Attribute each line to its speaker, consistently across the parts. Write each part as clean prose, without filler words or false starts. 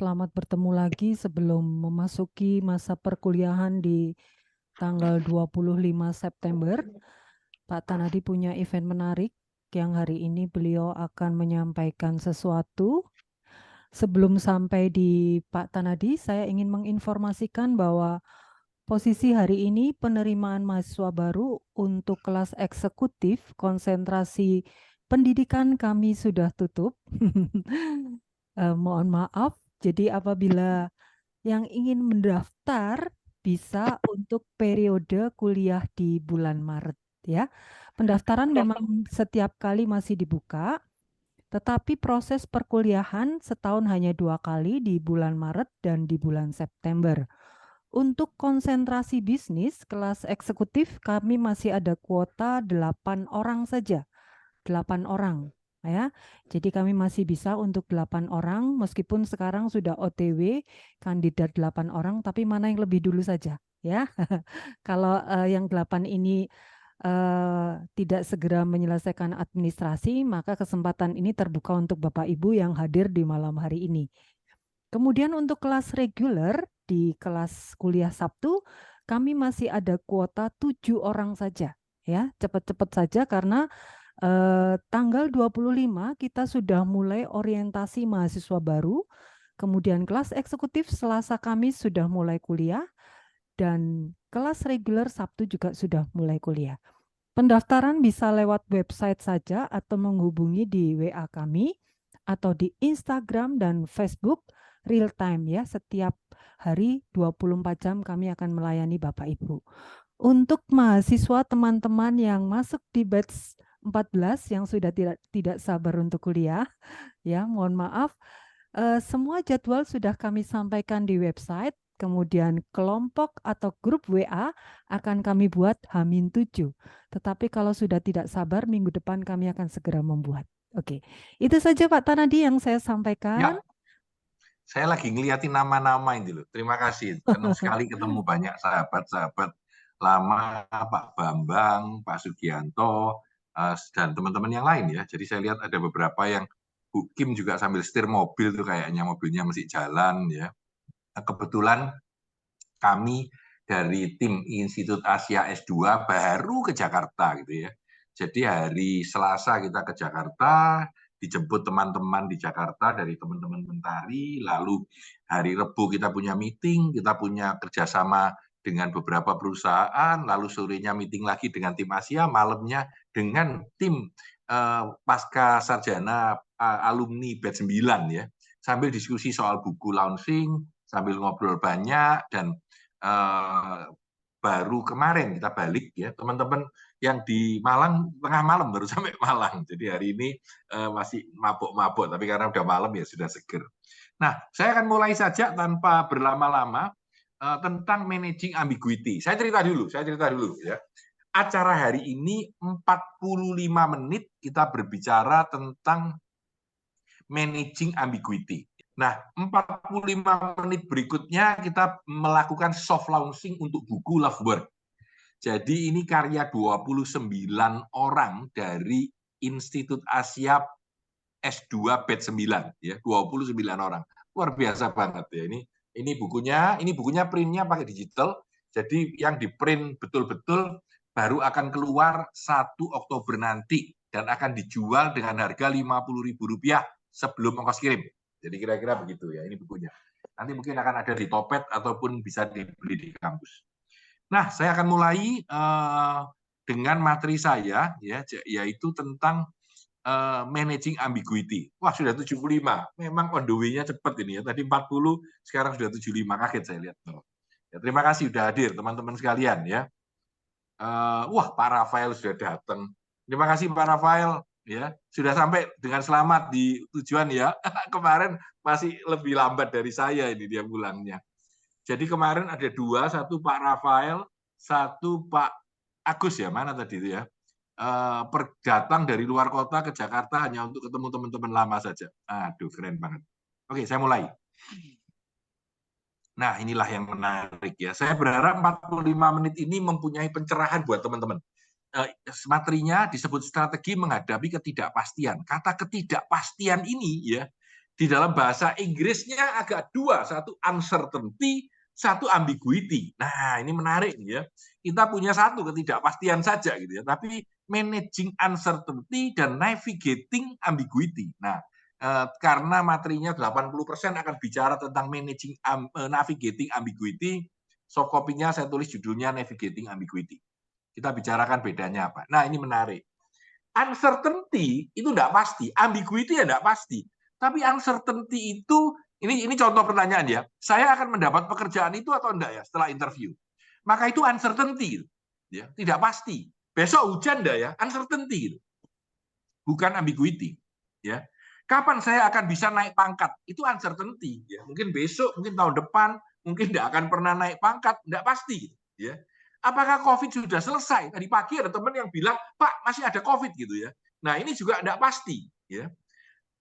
Speaker 1: selamat bertemu lagi sebelum memasuki masa perkuliahan di tanggal 25 September. Pak Tanadi punya event menarik yang hari ini beliau akan menyampaikan sesuatu. Sebelum sampai di Pak Tanadi, saya ingin menginformasikan bahwa posisi hari ini penerimaan mahasiswa baru untuk kelas eksekutif konsentrasi pendidikan kami sudah tutup. Mohon maaf, jadi apabila yang ingin mendaftar bisa untuk periode kuliah di bulan Maret ya. Pendaftaran memang setiap kali masih dibuka, tetapi proses perkuliahan setahun hanya 2 kali di bulan Maret dan di bulan September. Untuk konsentrasi bisnis kelas eksekutif kami masih ada kuota 8 orang saja. 8 orang ya. Jadi kami masih bisa untuk 8 orang meskipun sekarang sudah OTW kandidat 8 orang, tapi mana yang lebih dulu saja ya. Kalau yang 8 ini tidak segera menyelesaikan administrasi, maka kesempatan ini terbuka untuk Bapak Ibu yang hadir di malam hari ini. Kemudian untuk kelas reguler di kelas kuliah Sabtu, kami masih ada kuota 7 orang saja ya. Cepat-cepat saja karena tanggal 25 kita sudah mulai orientasi mahasiswa baru, kemudian kelas eksekutif Selasa Kamis sudah mulai kuliah, dan kelas reguler Sabtu juga sudah mulai kuliah. Pendaftaran bisa lewat website saja atau menghubungi di WA kami atau di Instagram dan Facebook real time ya. Setiap hari 24 jam kami akan melayani Bapak Ibu. Untuk mahasiswa teman-teman yang masuk di batch 14 yang sudah tidak sabar untuk kuliah, ya mohon maaf, semua jadwal sudah kami sampaikan di website, kemudian kelompok atau grup WA akan kami buat H-7. Tetapi kalau sudah tidak sabar, minggu depan kami akan segera membuat. Oke, itu saja Pak Tanadi yang saya sampaikan.
Speaker 2: Ya, saya lagi ngeliatin nama-nama ini loh. Terima kasih. Senang sekali ketemu banyak sahabat-sahabat lama, Pak Bambang, Pak Sugianto, dan teman-teman yang lain ya. Jadi saya lihat ada beberapa yang Bu Kim juga sambil setir mobil tuh kayaknya mobilnya masih jalan ya. Kebetulan kami dari tim Institut Asia S2 baru ke Jakarta gitu ya. Jadi hari Selasa kita ke Jakarta, dijemput teman-teman di Jakarta dari teman-teman Mentari, lalu hari Rebu kita punya meeting, kita punya kerjasama dengan beberapa perusahaan, lalu sorenya meeting lagi dengan tim Asia, malamnya dengan tim pasca sarjana alumni batch 9 ya, sambil diskusi soal buku launching, sambil ngobrol banyak, dan baru kemarin kita balik ya, teman-teman yang di Malang tengah malam baru sampai Malang. Jadi hari ini masih mabuk-mabuk, tapi karena udah malam ya sudah seger. Nah, saya akan mulai saja tanpa berlama-lama tentang managing ambiguity. Saya cerita dulu ya. Acara hari ini 45 menit kita berbicara tentang managing ambiguity. Nah, 45 menit berikutnya kita melakukan soft launching untuk buku Love Word. Jadi ini karya 29 orang dari Institut Asia S2 batch 9 ya, 29 orang. Luar biasa banget ya. Ini bukunya printnya pakai digital. Jadi yang di print betul-betul baru akan keluar 1 Oktober nanti dan akan dijual dengan harga Rp50.000 sebelum ongkos kirim. Jadi kira-kira begitu ya, ini bukunya. Nanti mungkin akan ada di Topet ataupun bisa dibeli di kampus. Nah, saya akan mulai dengan materi saya ya, yaitu tentang managing ambiguity. Wah, sudah 75. Memang on the way-nya cepat ini ya. Tadi 40, sekarang sudah 75. Kaget saya lihat. Ya, terima kasih sudah hadir teman-teman sekalian ya. Wah, Pak Rafael sudah datang. Terima kasih Pak Rafael ya, sudah sampai dengan selamat di tujuan ya. Kemarin masih lebih lambat dari saya ini dia pulangnya. Jadi kemarin ada 2, satu Pak Rafael, satu Pak Agus ya, mana tadi itu ya. Datang dari luar kota ke Jakarta hanya untuk ketemu teman-teman lama saja. Aduh, keren banget. Oke, saya mulai. Nah, inilah yang menarik ya. Saya berharap 45 menit ini mempunyai pencerahan buat teman-teman. Materinya disebut strategi menghadapi ketidakpastian. Kata ketidakpastian ini ya Di dalam bahasa Inggrisnya agak dua, satu uncertainty, satu ambiguity. Nah, ini menarik ya. Kita punya satu ketidakpastian saja gitu ya, tapi managing uncertainty dan navigating ambiguity. Nah, karena materinya 80% akan bicara tentang managing navigating ambiguity, soft copy-nya saya tulis judulnya navigating ambiguity. Kita bicarakan bedanya apa. Nah, ini menarik. Uncertainty itu tidak pasti, ambiguity ya tidak pasti. Tapi uncertainty itu, ini contoh pertanyaan ya, saya akan mendapat pekerjaan itu atau enggak ya setelah interview. Maka itu uncertainty, ya, tidak pasti. Besok hujan enggak ya, uncertainty, bukan ambiguity. Ya, kapan saya akan bisa naik pangkat, itu uncertainty. Ya, mungkin besok, mungkin tahun depan, mungkin tidak akan pernah naik pangkat, tidak pasti. Ya, apakah COVID sudah selesai? Tadi pagi ada teman yang bilang, Pak masih ada COVID gitu ya. Nah ini juga tidak pasti. Ya,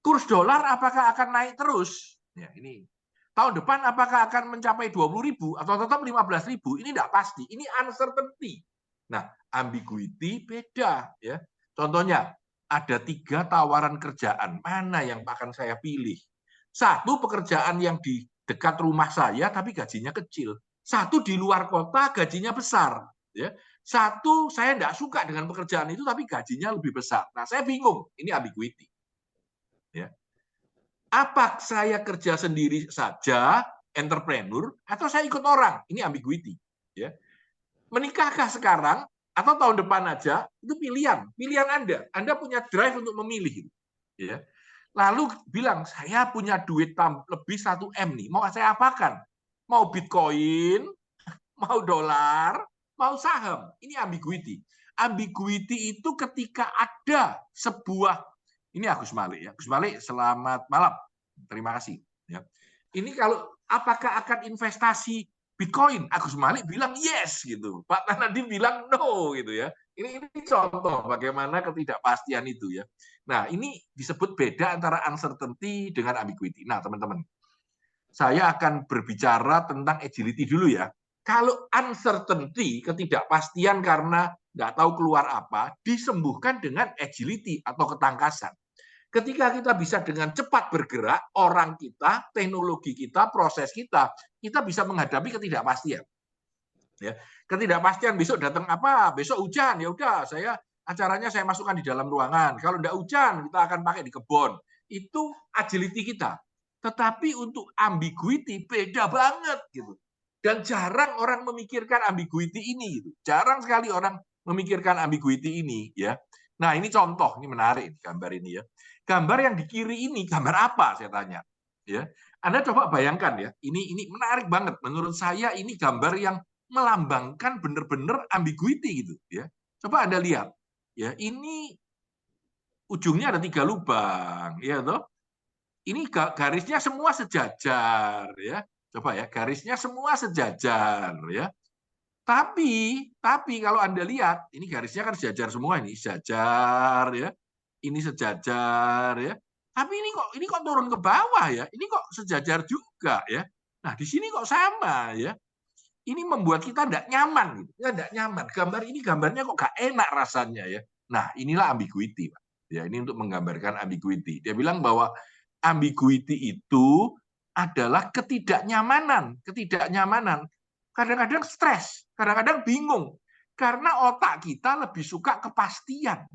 Speaker 2: kurs dolar apakah akan naik terus? Ya, ini tahun depan apakah akan mencapai 20.000 atau tetap 15.000? Ini tidak pasti. Ini uncertainty. Nah, ambiguity beda ya. Contohnya ada 3 tawaran kerjaan. Mana yang akan saya pilih? Satu pekerjaan yang di dekat rumah saya tapi gajinya kecil. Satu di luar kota gajinya besar. Ya. Satu saya tidak suka dengan pekerjaan itu tapi gajinya lebih besar. Nah, saya bingung. Ini ambiguity. Ya. Apa saya kerja sendiri saja, entrepreneur, atau saya ikut orang? Ini ambiguity. Ya. Menikahkah sekarang atau tahun depan aja? Itu pilihan Anda. Anda punya drive untuk memilih. Ya. Lalu bilang, saya punya duit lebih 1 M nih, mau saya apakan? Mau Bitcoin, mau dolar, mau saham. Ini ambiguity. Ambiguity itu ketika ada sebuah, ini Agus Malik ya. Agus Malik, selamat malam. Terima kasih. Ya. Ini kalau apakah akan investasi Bitcoin? Agus Malik bilang yes gitu. Pak Tanadi bilang no gitu ya. Ini contoh bagaimana ketidakpastian itu ya. Nah, ini disebut beda antara uncertainty dengan ambiguity. Nah, teman-teman, saya akan berbicara tentang agility dulu ya. Kalau uncertainty, ketidakpastian karena nggak tahu keluar apa, disembuhkan dengan agility atau ketangkasan. Ketika kita bisa dengan cepat bergerak, orang kita, teknologi kita, proses kita bisa menghadapi ketidakpastian. Ya, ketidakpastian besok datang apa? Besok hujan, ya udah acaranya saya masukkan di dalam ruangan. Kalau enggak hujan, kita akan pakai di kebun. Itu agility kita. Tetapi untuk ambiguity beda banget gitu. Dan jarang orang memikirkan ambiguity ini gitu. Jarang sekali orang memikirkan ambiguity ini ya. Nah, ini contoh, ini menarik gambar ini ya. Gambar yang di kiri ini gambar apa saya tanya. Ya. Anda coba bayangkan ya. Ini menarik banget menurut saya, ini gambar yang melambangkan benar-benar ambiguity gitu ya. Coba Anda lihat. Ya, ini ujungnya ada 3 lubang, ya toh. Ini garisnya semua sejajar ya. Coba ya, garisnya semua sejajar ya. Tapi kalau Anda lihat, ini garisnya kan sejajar semua, ini sejajar ya. Ini sejajar ya. Tapi ini kok turun ke bawah ya. Ini kok sejajar juga ya. Nah, di sini kok sama ya. Ini membuat kita tidak nyaman gitu. Ya tidak nyaman. Gambarnya kok gak enak rasanya ya. Nah, inilah ambiguity, Pak. Ya, ini untuk menggambarkan ambiguity. Dia bilang bahwa ambiguity itu adalah ketidaknyamanan. Kadang-kadang stres, kadang-kadang bingung. Karena otak kita lebih suka kepastian.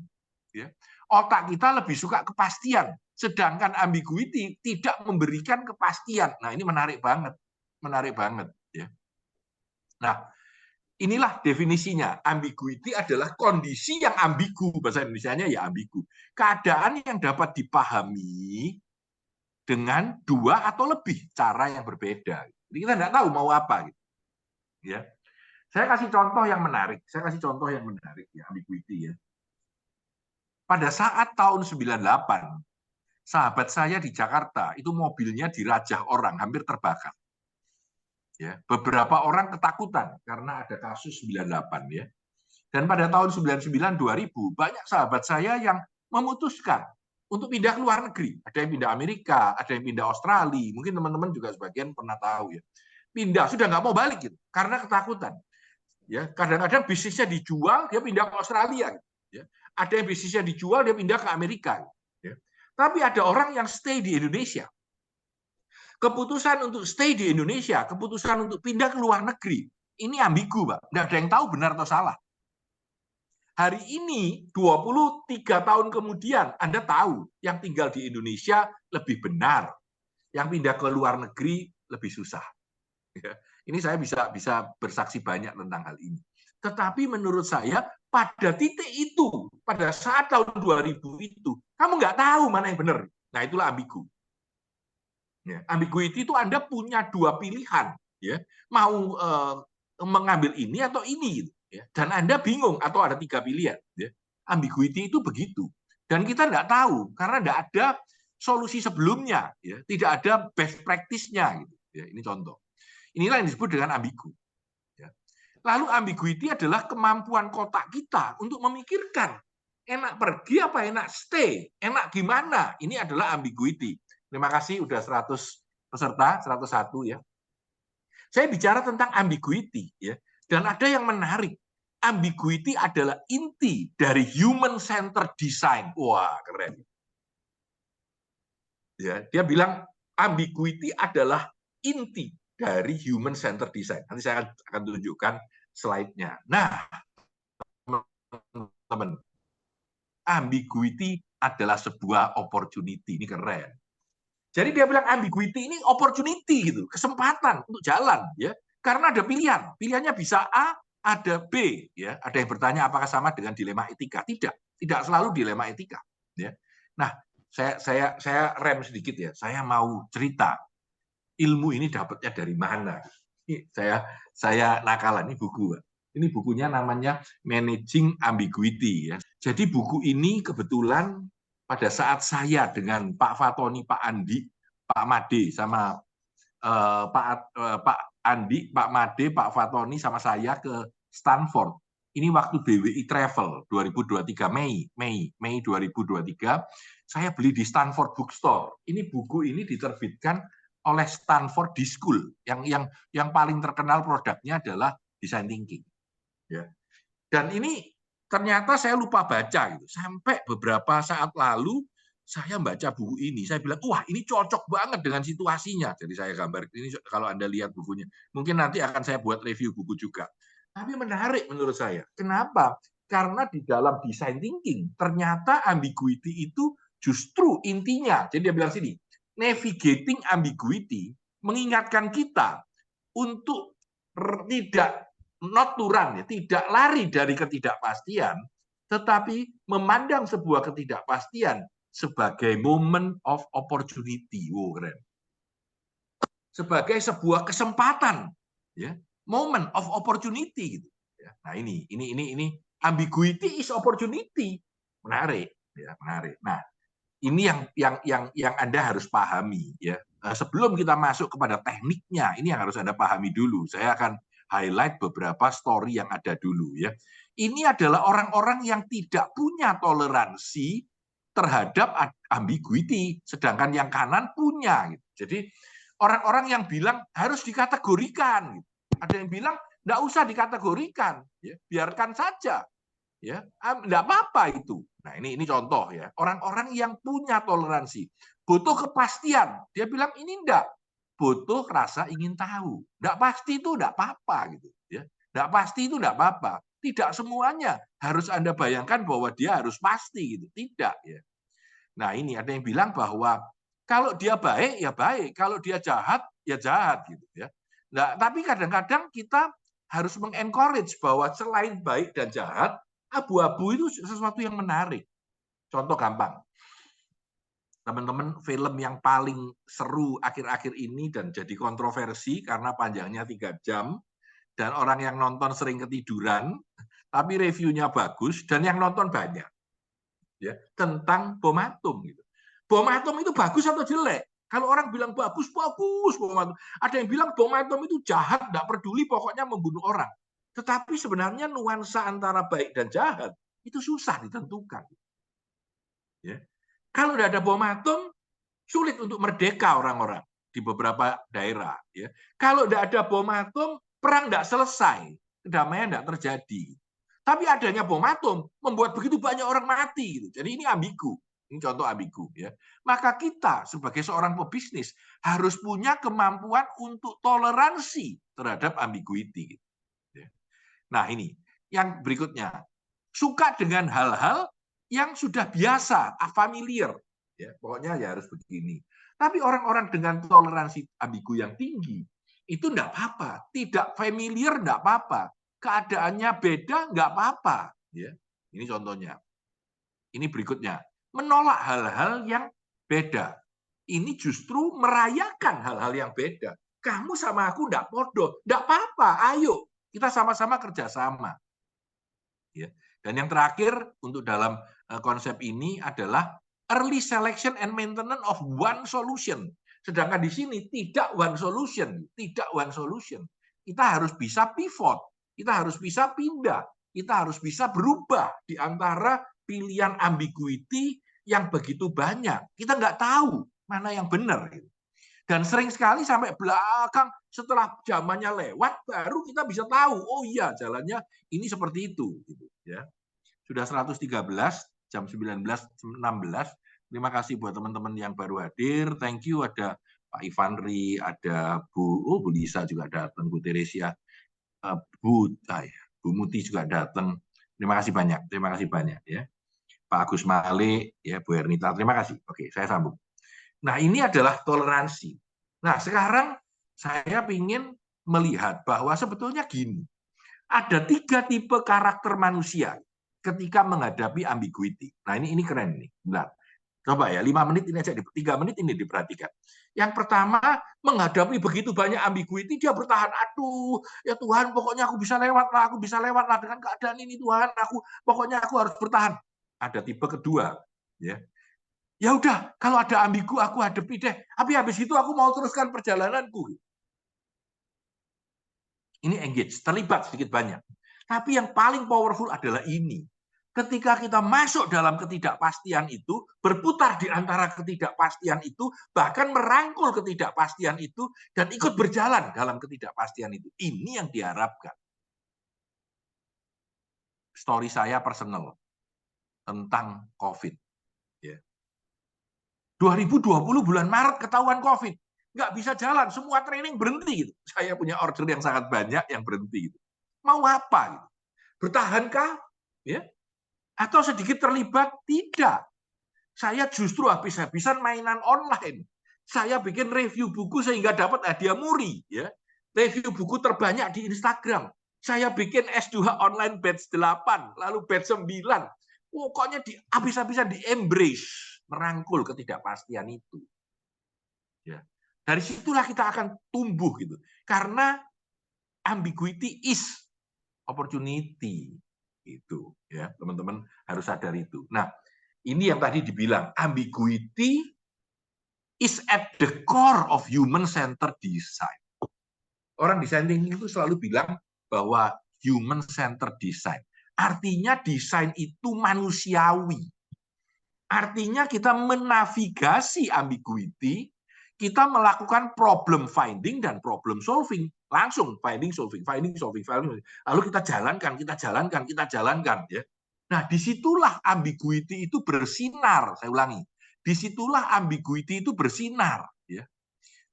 Speaker 2: Ya. Otak kita lebih suka kepastian. Sedangkan ambiguity tidak memberikan kepastian. Nah, ini menarik banget. Menarik banget. Ya. Nah, inilah definisinya. Ambiguity adalah kondisi yang ambigu. Bahasa Indonesianya ya ambigu. Keadaan yang dapat dipahami dengan 2 atau lebih cara yang berbeda. Jadi kita tidak tahu mau apa. Ya. Saya kasih contoh yang menarik. Ya, ambiguity ya. Pada saat tahun 98, sahabat saya di Jakarta itu mobilnya dirajah orang, hampir terbakar. Ya, beberapa orang ketakutan karena ada kasus 98 ya. Dan pada tahun 99 2000 banyak sahabat saya yang memutuskan untuk pindah ke luar negeri. Ada yang pindah Amerika, ada yang pindah Australia. Mungkin teman-teman juga sebagian pernah tahu ya. Pindah sudah nggak mau balik gitu karena ketakutan. Ya, kadang-kadang bisnisnya dijual, dia pindah ke Australia. Ya. Ada yang bisnisnya dijual, dia pindah ke Amerika. Ya. Tapi ada orang yang stay di Indonesia. Keputusan untuk stay di Indonesia, keputusan untuk pindah ke luar negeri, ini ambigu, Pak. Nggak ada yang tahu benar atau salah. Hari ini, 23 tahun kemudian, Anda tahu yang tinggal di Indonesia lebih benar. Yang pindah ke luar negeri lebih susah. Ini saya bisa bersaksi banyak tentang hal ini. Tetapi menurut saya, pada titik itu, pada saat tahun 2000 itu, kamu nggak tahu mana yang benar. Nah, itulah ambigu. Ya, ambiguity itu Anda punya dua pilihan, ya, mau mengambil ini atau ini, gitu, ya. Dan Anda bingung atau ada tiga pilihan. Ya. Ambiguity itu begitu, dan kita nggak tahu karena nggak ada solusi sebelumnya, ya. Tidak ada best practice-nya, gitu. Ya, ini contoh. Inilah yang disebut dengan ambigu. Ya. Lalu ambiguity adalah kemampuan kotak kita untuk memikirkan enak pergi apa enak stay, enak gimana. Ini adalah ambiguity. Terima kasih udah 100 peserta, 101 ya. Saya bicara tentang ambiguity ya. Dan ada yang menarik. Ambiguity adalah inti dari human centered design. Wah, keren. Ya, dia bilang ambiguity adalah inti dari human centered design. Nanti saya akan tunjukkan slide-nya. Nah, teman-teman, ambiguity adalah sebuah opportunity. Ini keren. Jadi dia bilang ambiguity ini opportunity gitu, kesempatan untuk jalan ya. Karena ada pilihan. Pilihannya bisa A, ada B ya. Ada yang bertanya apakah sama dengan dilema etika? Tidak. Tidak selalu dilema etika ya. Nah, saya rem sedikit ya. Saya mau cerita ilmu ini dapatnya dari mana. Ini saya nakalan, ini buku. Ini bukunya namanya Managing Ambiguity ya. Jadi buku ini kebetulan pada saat saya dengan Pak Fatoni, Pak Andi, Pak Made sama Pak Andi, Pak Made, Pak Fatoni sama saya ke Stanford. Ini waktu BWI Travel 2023 Mei 2023, saya beli di Stanford Bookstore. Ini buku ini diterbitkan oleh Stanford D-School. Yang paling terkenal produknya adalah Design Thinking. Ya. Dan ini ternyata saya lupa baca gitu. Sampai beberapa saat lalu saya baca buku ini, saya bilang, wah ini cocok banget dengan situasinya. Jadi saya gambar ini kalau Anda lihat bukunya. Mungkin nanti akan saya buat review buku juga. Tapi menarik menurut saya. Kenapa? Karena di dalam design thinking, ternyata ambiguity itu justru intinya. Jadi dia bilang sini, navigating ambiguity mengingatkan kita untuk tidak not to run, ya, tidak lari dari ketidakpastian, tetapi memandang sebuah ketidakpastian sebagai moment of opportunity. Wow, keren. Sebagai sebuah kesempatan, ya, moment of opportunity gitu. Ya. Nah, ini ambiguity is opportunity. Menarik, ya, menarik. Nah, ini yang Anda harus pahami ya. Sebelum kita masuk kepada tekniknya, ini yang harus Anda pahami dulu. Saya akan highlight beberapa story yang ada dulu ya. Ini adalah orang-orang yang tidak punya toleransi terhadap ambiguity, sedangkan yang kanan punya. Gitu. Jadi orang-orang yang bilang harus dikategorikan. Gitu. Ada yang bilang nggak usah dikategorikan, ya, biarkan saja, ya, nggak apa-apa itu. Nah ini contoh ya, orang-orang yang punya toleransi, butuh kepastian. Dia bilang ini enggak, butuh rasa ingin tahu. Enggak pasti itu enggak apa-apa gitu ya. Enggak pasti itu enggak apa-apa. Tidak semuanya harus Anda bayangkan bahwa dia harus pasti gitu. Tidak ya. Nah, ini ada yang bilang bahwa kalau dia baik ya baik, kalau dia jahat ya jahat gitu ya. Nah, tapi kadang-kadang kita harus mengencourage bahwa selain baik dan jahat, abu-abu itu sesuatu yang menarik. Contoh gampang. Teman-teman, film yang paling seru akhir-akhir ini dan jadi kontroversi karena panjangnya 3 jam dan orang yang nonton sering ketiduran, tapi reviewnya bagus dan yang nonton banyak. Ya, tentang bom atom gitu. Bom atom itu bagus atau jelek? Kalau orang bilang bagus bom atom. Ada yang bilang bom atom itu jahat, tidak peduli, pokoknya membunuh orang. Tetapi sebenarnya nuansa antara baik dan jahat itu susah ditentukan. Ya. Kalau tidak ada bom atom, sulit untuk merdeka orang-orang di beberapa daerah. Ya. Kalau tidak ada bom atom, perang tidak selesai, kedamaian tidak terjadi. Tapi adanya bom atom membuat begitu banyak orang mati. Gitu. Jadi ini ambigu. Ini contoh ambigu ya. Maka kita sebagai seorang pebisnis harus punya kemampuan untuk toleransi terhadap ambiguity. Ya. Nah ini yang berikutnya, suka dengan hal-hal yang sudah biasa, familiar. Ya, pokoknya ya harus begini. Tapi orang-orang dengan toleransi ambigu yang tinggi itu enggak apa-apa, tidak familiar enggak apa-apa, keadaannya beda enggak apa-apa. Ya, ini contohnya. Ini berikutnya, menolak hal-hal yang beda. Ini justru merayakan hal-hal yang beda. Kamu sama aku enggak bodoh, enggak apa-apa. Ayo kita sama-sama kerjasama. Ya. Dan yang terakhir untuk dalam konsep ini adalah early selection and maintenance of one solution. Sedangkan di sini tidak one solution, tidak one solution. Kita harus bisa pivot, kita harus bisa pindah, kita harus bisa berubah di antara pilihan ambiguity yang begitu banyak. Kita nggak tahu mana yang benar. Dan sering sekali sampai belakang setelah zamannya lewat baru kita bisa tahu, oh iya jalannya ini seperti itu. Ya. Sudah 113, jam 19.16. Terima kasih buat teman-teman yang baru hadir. Thank you, ada Pak Ivanri, ada Bu Lisa juga datang, Bu Teresia, Bu Muti juga datang. Terima kasih banyak ya. Pak Agus Malik, ya Bu Ernita, terima kasih. Oke, saya sambung. Nah, ini adalah toleransi. Nah, sekarang saya ingin melihat bahwa sebetulnya gini, ada 3 tipe karakter manusia ketika menghadapi ambiguity. Nah, ini keren nih. Benar. Coba ya, 5 menit ini aja, 3 menit ini diperhatikan. Yang pertama, menghadapi begitu banyak ambiguity, dia bertahan. Aduh, ya Tuhan, pokoknya aku bisa lewat lah dengan keadaan ini Tuhan. Pokoknya aku harus bertahan. Ada tipe kedua, ya. Ya udah, kalau ada ambigu aku hadapi deh. Tapi habis itu aku mau teruskan perjalananku. Ini engage, terlibat sedikit banyak. Tapi yang paling powerful adalah ini. Ketika kita masuk dalam ketidakpastian itu, berputar di antara ketidakpastian itu, bahkan merangkul ketidakpastian itu, dan ikut berjalan dalam ketidakpastian itu. Ini yang diharapkan. Story saya personal tentang COVID. 2020 bulan Maret ketahuan COVID. Nggak bisa jalan, semua training berhenti. Gitu. Saya punya order yang sangat banyak yang berhenti. Gitu. Mau apa? Gitu. Bertahankah? Ya? Atau sedikit terlibat? Tidak. Saya justru habis-habisan mainan online. Saya bikin review buku sehingga dapat hadiah muri. Ya. Review buku terbanyak di Instagram. Saya bikin S2 online batch 8, lalu batch 9. Pokoknya habis-habisan di-embrace, merangkul ketidakpastian itu. Ya. Dari situlah kita akan tumbuh gitu. Karena ambiguity is opportunity. Itu ya, teman-teman harus sadar itu. Nah, ini yang tadi dibilang, ambiguity is at the core of human-centered design. Orang desain thinking itu selalu bilang bahwa human-centered design. Artinya desain itu manusiawi. Artinya kita menavigasi ambiguity, kita melakukan problem finding dan problem solving. Langsung finding, solving. Lalu kita jalankan. Ya. Nah, disitulah ambiguity itu bersinar. Saya ulangi. Disitulah ambiguity itu bersinar. Ya.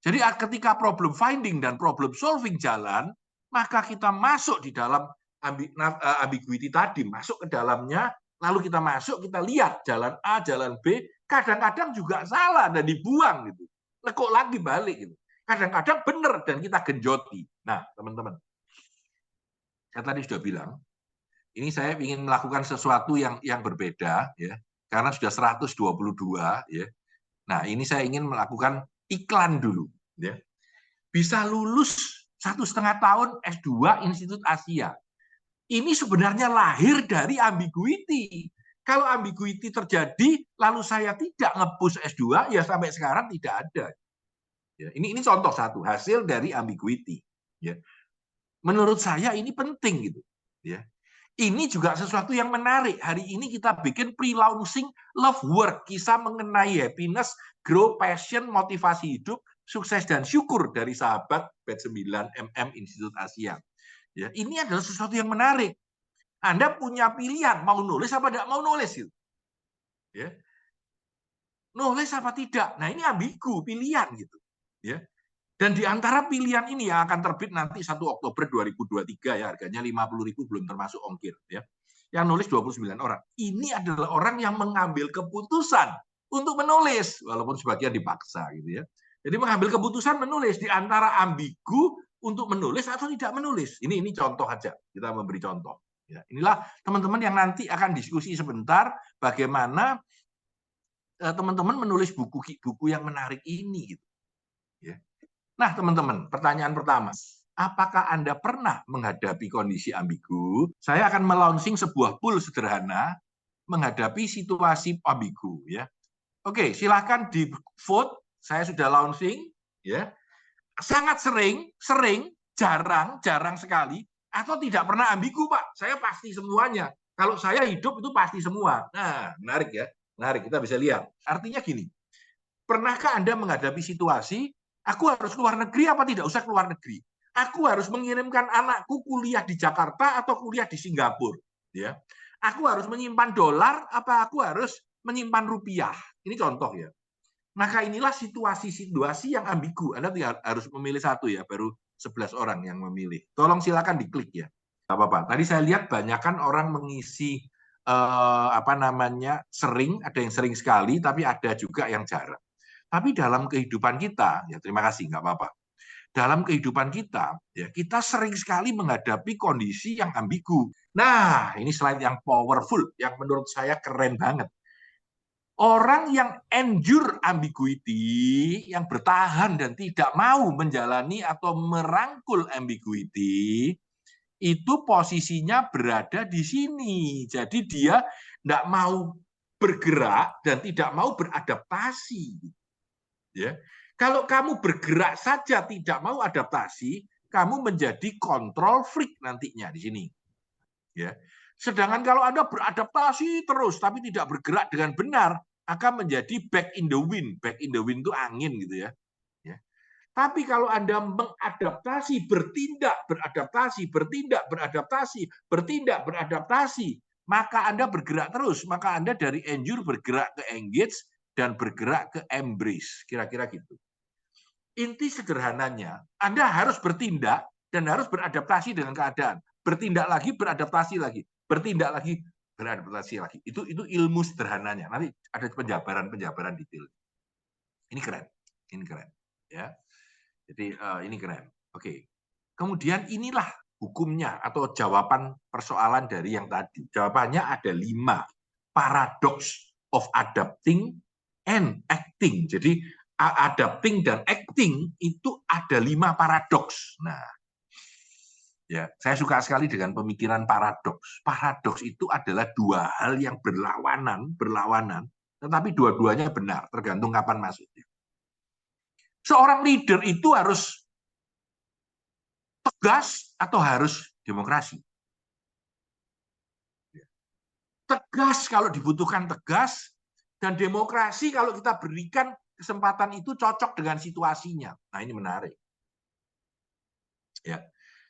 Speaker 2: Jadi ketika problem finding dan problem solving jalan, maka kita masuk di dalam ambiguity tadi, masuk ke dalamnya, lalu kita masuk, kita lihat jalan A, jalan B, kadang-kadang juga salah dan dibuang gitu. Lekuk lagi balik gitu. Kadang-kadang benar dan kita genjoti. Nah, teman-teman, saya tadi sudah bilang, ini saya ingin melakukan sesuatu yang berbeda ya, karena sudah 122 ya. Nah, ini saya ingin melakukan iklan dulu ya. Bisa lulus 1,5 tahun S2 Institut Asia. Ini sebenarnya lahir dari ambiguity. Kalau ambiguity terjadi, lalu saya tidak nge-push S2, ya sampai sekarang tidak ada. Ya, ini contoh satu, hasil dari ambiguity. Ya. Menurut saya ini penting gitu. Ya. Ini juga sesuatu yang menarik. Hari ini kita bikin pre-launching Love Work, kisah mengenai happiness, grow, passion, motivasi hidup, sukses dan syukur dari sahabat batch 9 MM Institut Asia. Ya, ini adalah sesuatu yang menarik. Anda punya pilihan mau nulis apa tidak mau nulis gitu. Ya. nulis apa tidak. Nah, ini ambigu, pilihan gitu. Ya. Dan di antara pilihan ini yang akan terbit nanti 1 Oktober 2023 ya, harganya 50.000 belum termasuk ongkir ya. Yang nulis 29 orang. Ini adalah orang yang mengambil keputusan untuk menulis walaupun sebagian dipaksa gitu ya. Jadi mengambil keputusan menulis di antara ambigu untuk menulis atau tidak menulis. Ini contoh aja, kita memberi contoh. Ya, inilah teman-teman yang nanti akan diskusi sebentar bagaimana teman-teman menulis buku yang menarik ini gitu. Ya. Nah, teman-teman, pertanyaan pertama, apakah Anda pernah menghadapi kondisi ambigu? Saya akan melaunching sebuah pool sederhana menghadapi situasi ambigu ya. Oke, silakan di vote. Saya sudah launching ya. Sangat sering, jarang sekali atau tidak pernah ambigu, Pak. Saya pasti semuanya. Kalau saya hidup itu pasti semua. Nah, menarik ya. Menarik, kita bisa lihat. Artinya gini, pernahkah Anda menghadapi situasi, aku harus keluar negeri apa tidak usah keluar negeri? Aku harus mengirimkan anakku kuliah di Jakarta atau kuliah di Singapura? Ya. Aku harus menyimpan dolar apa aku harus menyimpan rupiah? Ini contoh ya. Maka inilah situasi-situasi yang ambigu. Anda harus memilih satu ya, baru 11 orang yang memilih. Tolong silakan diklik ya. Tidak apa-apa. Tadi saya lihat banyak kan orang mengisi sering, ada yang sering sekali, tapi ada juga yang jarang. Tapi dalam kehidupan kita, ya terima kasih, nggak apa-apa. Dalam kehidupan kita, ya kita sering sekali menghadapi kondisi yang ambigu. Nah, ini slide yang powerful, yang menurut saya keren banget. Orang yang endure ambiguity, yang bertahan dan tidak mau menjalani atau merangkul ambiguity, itu posisinya berada di sini. Jadi dia tidak mau bergerak dan tidak mau beradaptasi. Ya. Kalau kamu bergerak saja tidak mau adaptasi, kamu menjadi control freak nantinya di sini. Ya. Sedangkan kalau Anda beradaptasi terus tapi tidak bergerak dengan benar, akan menjadi back in the wind. Back in the wind itu angin gitu ya. Ya. Tapi kalau Anda mengadaptasi, bertindak, beradaptasi, bertindak, beradaptasi, bertindak, beradaptasi, maka Anda bergerak terus. Maka Anda dari endure bergerak ke engage dan bergerak ke embrace. Kira-kira gitu. Inti sederhananya, Anda harus bertindak dan harus beradaptasi dengan keadaan. Bertindak lagi, beradaptasi lagi. Bertindak lagi, beradaptasi lagi. Itu ilmu sederhananya. Nanti ada penjabaran detail. Ini keren. Ini keren. Ya. Jadi ini keren. Oke. Kemudian inilah hukumnya atau jawaban persoalan dari yang tadi. Jawabannya ada 5. Paradox of adapting and acting. Jadi adapting dan acting itu ada 5 paradoks. Nah, ya, saya suka sekali dengan pemikiran paradoks. Paradoks itu adalah 2 hal yang berlawanan, tetapi dua-duanya benar, tergantung kapan masuknya. Seorang leader itu harus tegas atau harus demokrasi? Tegas kalau dibutuhkan tegas, dan demokrasi kalau kita berikan kesempatan itu cocok dengan situasinya. Nah, ini menarik. Ya.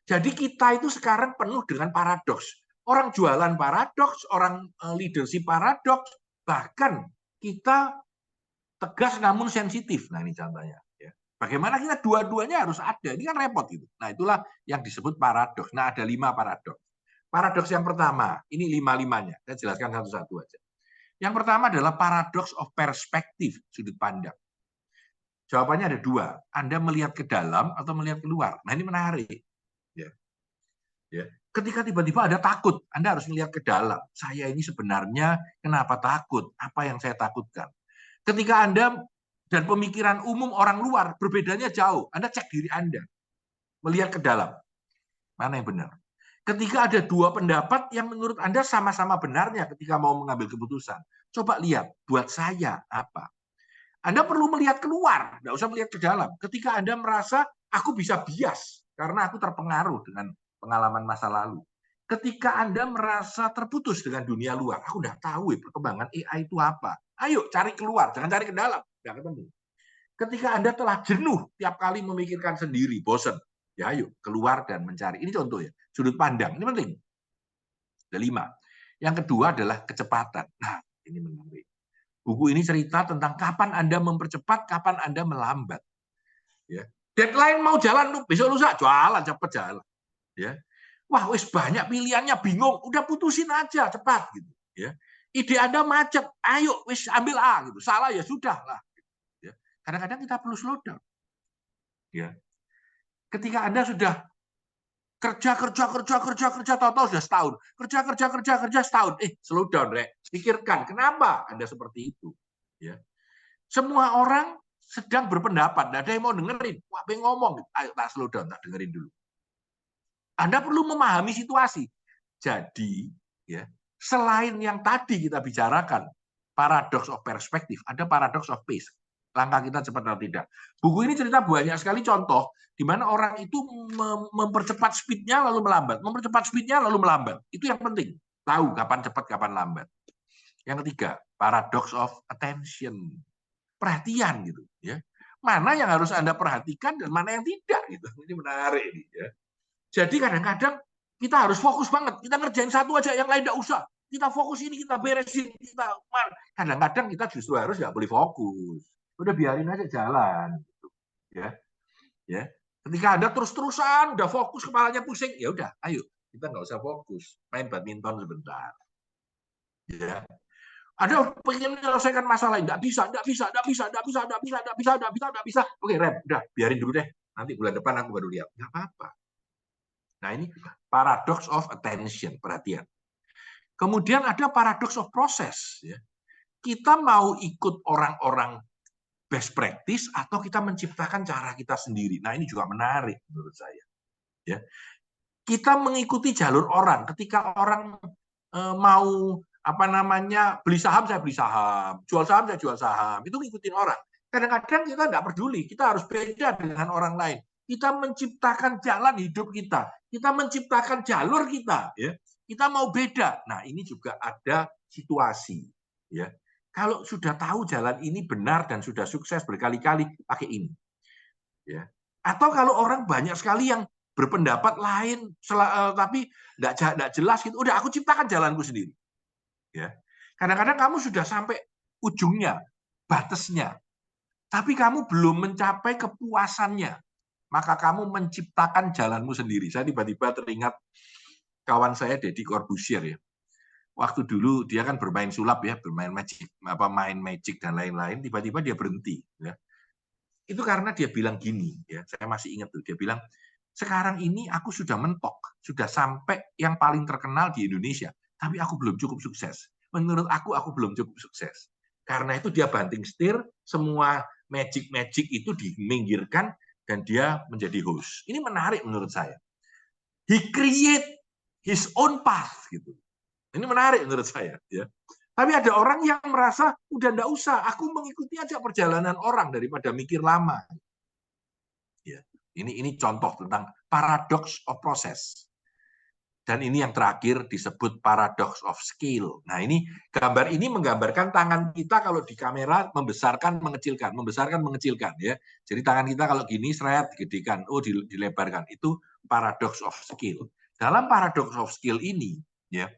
Speaker 2: Jadi kita itu sekarang penuh dengan paradoks. Orang jualan paradoks, orang leadership paradoks, bahkan kita tegas namun sensitif. Nah, ini contohnya. Ya. Bagaimana kita dua-duanya harus ada. Ini kan repot gitu. Nah, itulah yang disebut paradoks. Nah, ada 5 paradoks. Paradoks yang pertama, ini 5-5-nya. Saya jelaskan satu-satu aja. Yang pertama adalah paradox of perspektif, sudut pandang. Jawabannya ada 2. Anda melihat ke dalam atau melihat keluar. Nah, ini menarik. Ya. Ya. Ketika tiba-tiba ada takut, Anda harus melihat ke dalam. Saya ini sebenarnya kenapa takut? Apa yang saya takutkan? Ketika Anda dan pemikiran umum orang luar berbedanya jauh, Anda cek diri Anda. Melihat ke dalam. Mana yang benar? Ketika ada 2 pendapat yang menurut Anda sama-sama benarnya ketika mau mengambil keputusan. Coba lihat, buat saya apa? Anda perlu melihat keluar, tidak usah melihat ke dalam. Ketika Anda merasa, aku bisa bias, karena aku terpengaruh dengan pengalaman masa lalu. Ketika Anda merasa terputus dengan dunia luar, aku udah tahu perkembangan AI itu apa. Ayo cari keluar, jangan cari ke dalam, nggak ketemu. Ketika Anda telah jenuh tiap kali memikirkan sendiri, bosan, ya ayo keluar dan mencari. Ini contoh ya, sudut pandang. Ini penting. Ada 5. Yang kedua adalah kecepatan. Nah, ini menarik. Buku ini cerita tentang kapan Anda mempercepat, kapan Anda melambat. Ya. Deadline mau jalan besok lusa, jualan cepet jalan. Ya. Wah, wis banyak pilihannya, bingung, udah putusin aja cepat gitu. Ya. Ide Anda macet, ayo wis ambil A gitu. Salah ya sudah lah. Ya. Kadang-kadang kita perlu slow down. Ya. Ketika Anda sudah kerja, total sudah setahun. Kerja setahun. Slow down, Rek. Pikirkan, kenapa Anda seperti itu? Ya. Semua orang sedang berpendapat, tidak ada yang mau dengerin. Wah, pengen ngomong, ayo tak slow down, tak dengerin dulu. Anda perlu memahami situasi. Jadi, ya, selain yang tadi kita bicarakan, paradox of perspective, ada paradox of pace. Langkah kita cepat atau tidak. Buku ini cerita banyak sekali contoh di mana orang itu mempercepat speed-nya lalu melambat, mempercepat speed-nya lalu melambat. Itu yang penting. Tahu kapan cepat, kapan lambat. Yang ketiga, paradox of attention. Perhatian gitu, ya. Mana yang harus Anda perhatikan dan mana yang tidak gitu. Ini menarik nih, ya. Jadi kadang-kadang kita harus fokus banget. Kita ngerjain satu aja, yang lain tidak usah. Kita fokus ini, kita beresin, kita kadang-kadang kita justru harus nggak boleh fokus. Udah biarin aja jalan, gitu. Ya. Ketika Anda terus-terusan udah fokus, kepalanya pusing, ya udah, ayo kita nggak usah fokus, main badminton sebentar. Ya. Ada pengen menyelesaikan masalah, nggak bisa. Oke, rem, udah biarin dulu deh. Nanti bulan depan aku baru lihat. Nggak apa-apa. Nah, ini paradox of attention, perhatian. Kemudian ada paradox of process. Ya. Kita mau ikut orang-orang best practice atau kita menciptakan cara kita sendiri. Nah, ini juga menarik menurut saya. Ya. Kita mengikuti jalur orang. Ketika orang mau beli saham, saya beli saham, jual saham, saya jual saham. Itu ngikutin orang. Kadang-kadang kita nggak peduli. Kita harus beda dengan orang lain. Kita menciptakan jalan hidup kita. Kita menciptakan jalur kita. Ya. Kita mau beda. Nah, ini juga ada situasi. Ya. Kalau sudah tahu jalan ini benar dan sudah sukses berkali-kali, pakai ini. Ya. Atau kalau orang banyak sekali yang berpendapat lain, tapi nggak jelas gitu, udah aku ciptakan jalanku sendiri. Ya. Kadang-kadang kamu sudah sampai ujungnya, batasnya, tapi kamu belum mencapai kepuasannya, maka kamu menciptakan jalanmu sendiri. Saya tiba-tiba teringat kawan saya, Deddy Corbusier ya. Waktu dulu dia kan bermain sulap ya, bermain magic, main magic dan lain-lain. Tiba-tiba dia berhenti. Ya. Itu karena dia bilang gini, ya. Saya masih ingat tuh. Dia bilang, sekarang ini aku sudah mentok, sudah sampai yang paling terkenal di Indonesia, tapi aku belum cukup sukses. Menurut aku belum cukup sukses. Karena itu dia banting setir, semua magic itu diminggirkan dan dia menjadi host. Ini menarik menurut saya. He create his own path gitu. Ini menarik menurut saya. Ya. Tapi ada orang yang merasa udah enggak usah, aku mengikuti aja perjalanan orang daripada mikir lama. Ya. Ini contoh tentang paradox of process. Dan ini yang terakhir disebut paradox of scale. Nah, ini gambar ini menggambarkan tangan kita kalau di kamera membesarkan, mengecilkan, membesarkan, mengecilkan ya. Jadi tangan kita kalau gini seret digedekan, dilebarkan. Itu paradox of scale. Dalam paradox of scale ini ya,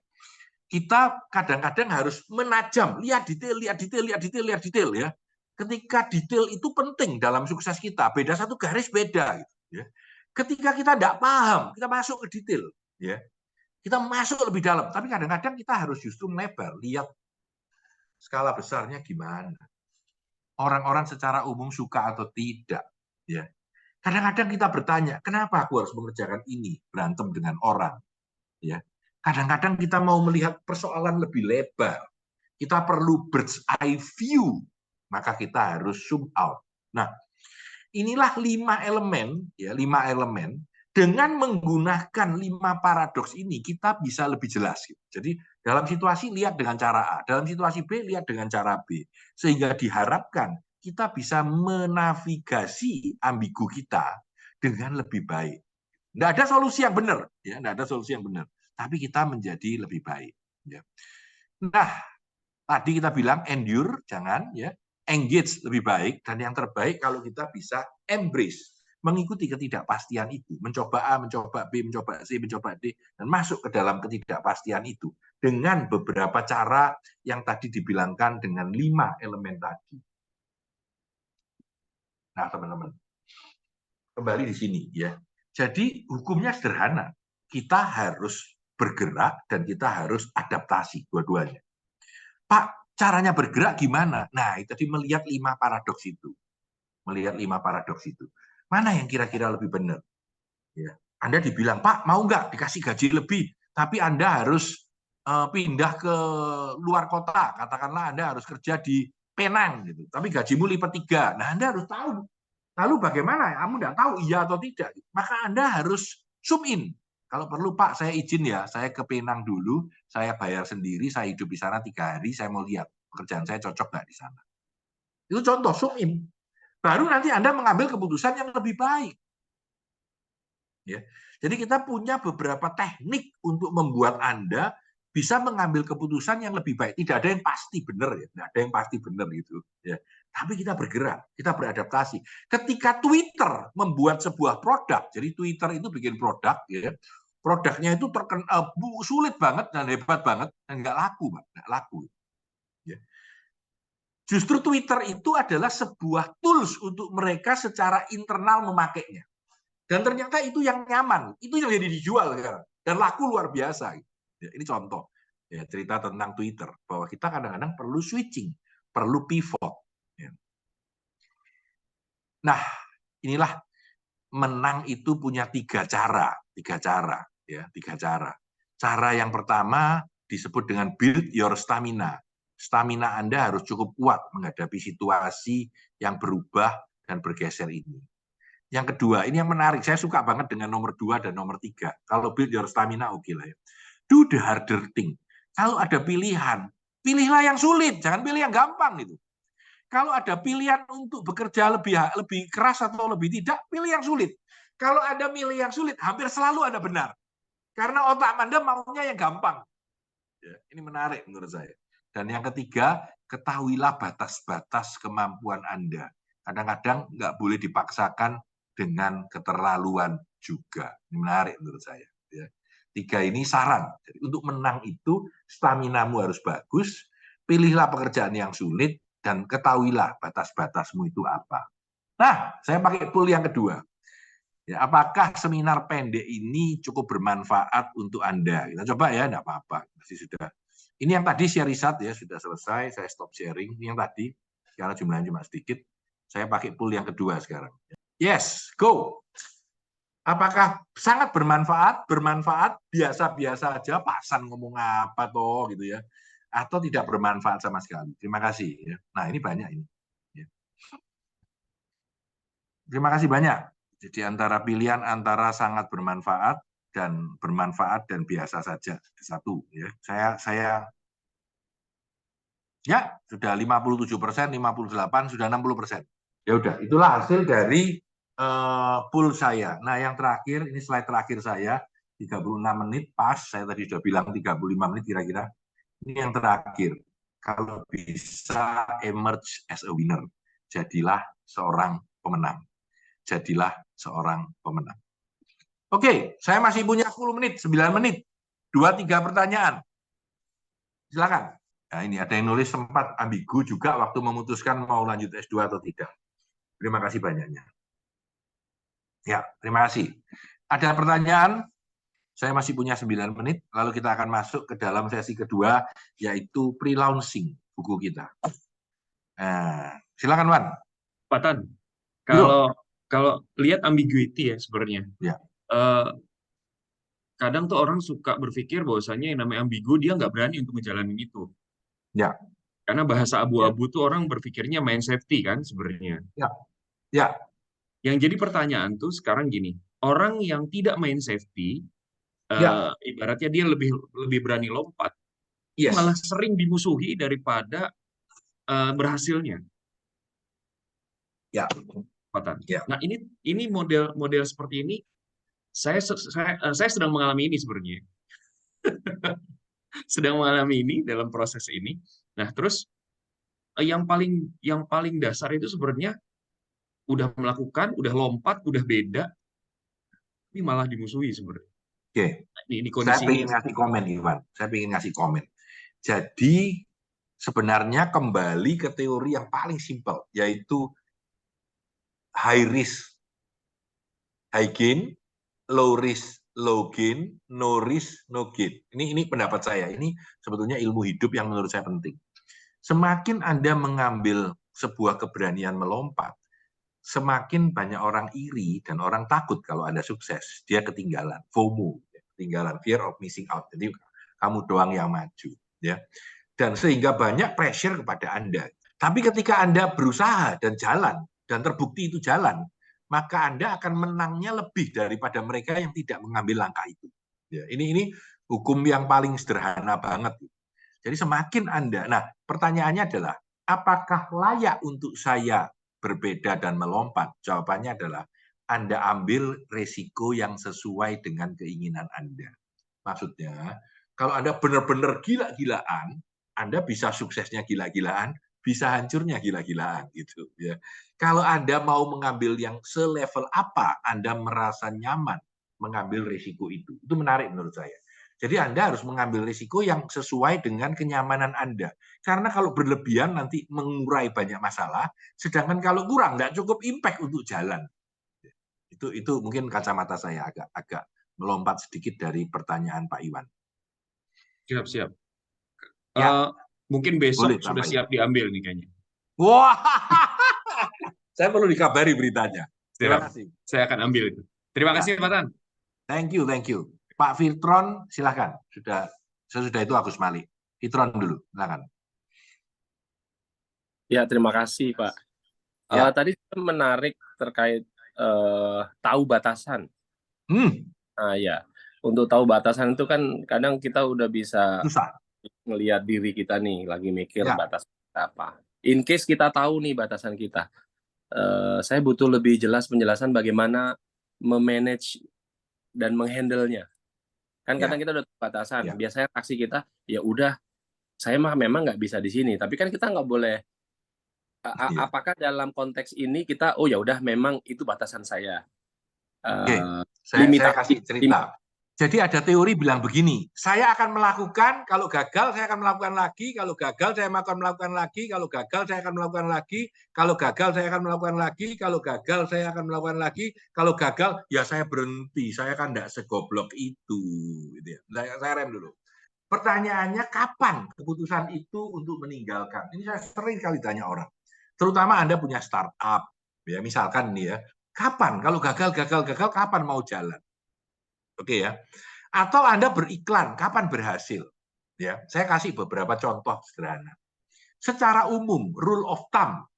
Speaker 2: kita kadang-kadang harus menajam, lihat detail ya. Ketika detail itu penting dalam sukses kita, beda satu garis beda gitu, ya. Ketika kita tidak paham, kita masuk ke detail ya. Kita masuk lebih dalam, tapi kadang-kadang kita harus justru melebar, lihat skala besarnya gimana. Orang-orang secara umum suka atau tidak, ya. Kadang-kadang kita bertanya, kenapa aku harus mengerjakan ini, berantem dengan orang, ya. Kadang-kadang kita mau melihat persoalan lebih lebar. Kita perlu bird's eye view, maka kita harus zoom out. Nah, inilah 5 elemen, ya 5 elemen. Dengan menggunakan 5 paradoks ini, kita bisa lebih jelas. Jadi dalam situasi lihat dengan cara A, dalam situasi B lihat dengan cara B, sehingga diharapkan kita bisa menavigasi ambigu kita dengan lebih baik. Tidak ada solusi yang benar, ya, tidak ada solusi yang benar. Tapi kita menjadi lebih baik. Ya. Nah, tadi kita bilang endure, jangan ya, engage lebih baik, dan yang terbaik kalau kita bisa embrace, mengikuti ketidakpastian itu, mencoba A, mencoba B, mencoba C, mencoba D, dan masuk ke dalam ketidakpastian itu. dengan beberapa cara yang tadi dibilangkan dengan 5 elemen tadi. Nah, teman-teman, kembali di sini ya. Jadi hukumnya sederhana. Kita harus bergerak dan kita harus adaptasi dua-duanya. Pak, caranya bergerak gimana? Nah, itu tadi melihat 5 paradoks itu. Melihat 5 paradoks itu. Mana yang kira-kira lebih benar? Ya. Anda dibilang, Pak, mau nggak dikasih gaji lebih, tapi Anda harus pindah ke luar kota. Katakanlah Anda harus kerja di Penang, gitu. Tapi gajimu lipat 3. Nah, Anda harus tahu. Lalu bagaimana? Kamu nggak tahu iya atau tidak. Maka Anda harus zoom in. Kalau perlu, Pak, saya izin ya, saya ke Penang dulu, saya bayar sendiri, saya hidup di sana 3 hari, saya mau lihat pekerjaan saya cocok nggak di sana. Itu contoh, zoom in. Baru nanti Anda mengambil keputusan yang lebih baik. Ya. Jadi kita punya beberapa teknik untuk membuat Anda bisa mengambil keputusan yang lebih baik. Tidak ada yang pasti benar ya, tidak ada yang pasti benar gitu ya. Tapi kita bergerak, kita beradaptasi. Ketika Twitter membuat sebuah produk, jadi Twitter itu bikin produk ya. Produknya itu sulit banget dan hebat banget dan nggak laku, Pak, nggak laku. Ya. Justru Twitter itu adalah sebuah tools untuk mereka secara internal memakainya. Dan ternyata itu yang nyaman, itu yang jadi dijual sekarang dan laku luar biasa. Ya, ini contoh ya, cerita tentang Twitter bahwa kita kadang-kadang perlu switching, perlu pivot. Ya. Nah, inilah menang itu punya 3 cara, 3 cara, ya, 3 cara. Cara yang pertama disebut dengan build your stamina. Stamina Anda harus cukup kuat menghadapi situasi yang berubah dan bergeser ini. Yang kedua, ini yang menarik. Saya suka banget dengan nomor 2 dan nomor 3. Kalau build your stamina, oke lah ya. Do the harder thing. Kalau ada pilihan, pilihlah yang sulit. Jangan pilih yang gampang itu. Kalau ada pilihan untuk bekerja lebih keras atau lebih tidak, pilih yang sulit. Kalau Anda milih yang sulit, hampir selalu Anda benar. Karena otak Anda maunya yang gampang. Ya, ini menarik menurut saya. Dan yang ketiga, ketahuilah batas-batas kemampuan Anda. Kadang-kadang nggak boleh dipaksakan dengan keterlaluan juga. Ini menarik menurut saya. Ya. 3 ini saran. Jadi untuk menang itu, staminamu harus bagus, pilihlah pekerjaan yang sulit, dan ketahuilah batas-batasmu itu apa. Nah, saya pakai pool yang kedua. Ya, apakah seminar pendek ini cukup bermanfaat untuk Anda? Kita coba ya, enggak apa-apa. Sudah. Ini yang tadi share riset ya, sudah selesai. Saya stop sharing. Ini yang tadi, karena jumlahnya cuma sedikit. Saya pakai pool yang kedua sekarang. Yes, go. Apakah sangat bermanfaat? Bermanfaat biasa-biasa aja, pasan ngomong apa toh gitu ya. Atau tidak bermanfaat sama sekali. Terima kasih. Ya. Nah, ini banyak ini. Ya. Terima kasih banyak. Jadi antara pilihan antara sangat bermanfaat dan biasa saja. Satu ya. Saya ya sudah 57%, 58%, sudah 60%. Ya udah, itulah hasil dari pool saya. Nah, yang terakhir, ini slide terakhir saya, 36 menit pas, saya tadi sudah bilang 35 menit kira-kira. Ini yang terakhir. Kalau bisa emerge as a winner, jadilah seorang pemenang. Jadilah seorang pemenang. Oke, saya masih punya 10 menit, 9 menit. 2-3 pertanyaan. Silakan. Nah, ini ada yang nulis sempat ambigu juga waktu memutuskan mau lanjut S2 atau tidak. Terima kasih banyaknya. Ya, terima kasih. Ada pertanyaan? Saya masih punya 9 menit, lalu kita akan masuk ke dalam sesi kedua, yaitu pre-launching buku kita. Nah, silakan, Wan.
Speaker 3: Pak Tan, kalau lihat ambiguity ya sebenarnya,
Speaker 2: Ya.
Speaker 3: Kadang tuh orang suka berpikir bahwasanya yang namanya ambigu dia nggak berani untuk ngejalanin itu.
Speaker 2: Ya.
Speaker 3: Karena bahasa abu-abu tuh orang berpikirnya main safety kan sebenarnya.
Speaker 2: Ya. Ya.
Speaker 3: Yang jadi pertanyaan tuh sekarang gini, orang yang tidak main safety, ibaratnya dia lebih berani lompat, malah sering dimusuhi daripada berhasilnya.
Speaker 2: Ya.
Speaker 3: Pak Tan. Nah ini model seperti ini saya sedang mengalami ini sebenarnya. Sedang mengalami ini dalam proses ini. Nah, terus yang paling dasar itu sebenarnya udah melakukan, udah lompat, udah beda, tapi malah dimusuhi sebenarnya.
Speaker 2: Oke,
Speaker 3: Ini
Speaker 2: saya
Speaker 3: kondisi
Speaker 2: ingin ngasih komen, Iwan. Saya ingin ngasih komen. Jadi sebenarnya kembali ke teori yang paling simpel, yaitu high risk, high gain, low risk, low gain, no risk, no gain. Ini pendapat saya. Ini sebetulnya ilmu hidup yang menurut saya penting. Semakin Anda mengambil sebuah keberanian melompat, semakin banyak orang iri dan orang takut kalau Anda sukses. Dia ketinggalan, FOMO, ketinggalan, fear of missing out. Jadi kamu doang yang maju, ya. Dan sehingga banyak pressure kepada Anda. Tapi ketika Anda berusaha dan jalan dan terbukti itu jalan, maka Anda akan menangnya lebih daripada mereka yang tidak mengambil langkah itu. Ya, ini hukum yang paling sederhana banget. Jadi semakin Anda, nah pertanyaannya adalah, apakah layak untuk saya berbeda dan melompat? Jawabannya adalah, Anda ambil resiko yang sesuai dengan keinginan Anda. Maksudnya, kalau Anda benar-benar gila-gilaan, Anda bisa suksesnya gila-gilaan, bisa hancurnya gila-gilaan gitu ya. Kalau Anda mau mengambil yang selevel apa, Anda merasa nyaman mengambil risiko itu. Itu menarik menurut saya. Jadi Anda harus mengambil risiko yang sesuai dengan kenyamanan Anda. Karena kalau berlebihan nanti mengurai banyak masalah, sedangkan kalau kurang nggak cukup impact untuk jalan. Itu mungkin kacamata saya agak melompat sedikit dari pertanyaan Pak Iwan.
Speaker 3: siap-siap.
Speaker 2: Ya,
Speaker 3: Mungkin
Speaker 2: boleh
Speaker 3: besok
Speaker 2: Pak
Speaker 3: sudah
Speaker 2: Iwan.
Speaker 3: siap diambil nih kayaknya.
Speaker 2: Wah, saya perlu dikabari beritanya. Terima
Speaker 3: Siap.
Speaker 2: kasih.
Speaker 3: Saya akan ambil itu. Terima
Speaker 2: Ya.
Speaker 3: kasih, Pak Tan.
Speaker 2: Thank you. Pak Filtron, silakan. Sesudah itu Agus Malik. Filtron dulu, silakan.
Speaker 4: Ya, terima kasih, Pak.
Speaker 2: Ya.
Speaker 4: Tadi menarik terkait tahu batasan. Nah, ya. Untuk tahu batasan itu kan kadang kita udah bisa
Speaker 2: Susah.
Speaker 4: ngelihat diri kita nih, lagi mikir
Speaker 2: Ya.
Speaker 4: batasan kita apa. In case kita tahu nih batasan kita, saya butuh lebih jelas penjelasan bagaimana memanage dan menghandle-nya. Kan kadang kita udah tahu batasan.
Speaker 2: Ya.
Speaker 4: Biasanya aksi kita, ya udah, saya mah memang nggak bisa di sini. Tapi kan kita nggak boleh. Apakah dalam konteks ini kita, oh ya udah, memang itu batasan saya.
Speaker 2: Oke, saya kasih cerita. Jadi ada teori bilang begini, saya akan melakukan, kalau gagal saya akan melakukan lagi, kalau gagal saya akan melakukan lagi, kalau gagal saya akan melakukan lagi, kalau gagal saya akan melakukan lagi, kalau gagal saya akan melakukan lagi, kalau gagal ya saya berhenti, saya kan tidak segoblok itu. Gitu ya. Saya rem dulu. Pertanyaannya, kapan keputusan itu untuk meninggalkan? Ini saya sering kali tanya orang, terutama Anda punya startup, ya misalkan nih ya, kapan? Kalau gagal, kapan mau jalan? Oke ya. Atau Anda beriklan, kapan berhasil? Ya, saya kasih beberapa contoh sederhana. Secara umum, rule of thumb,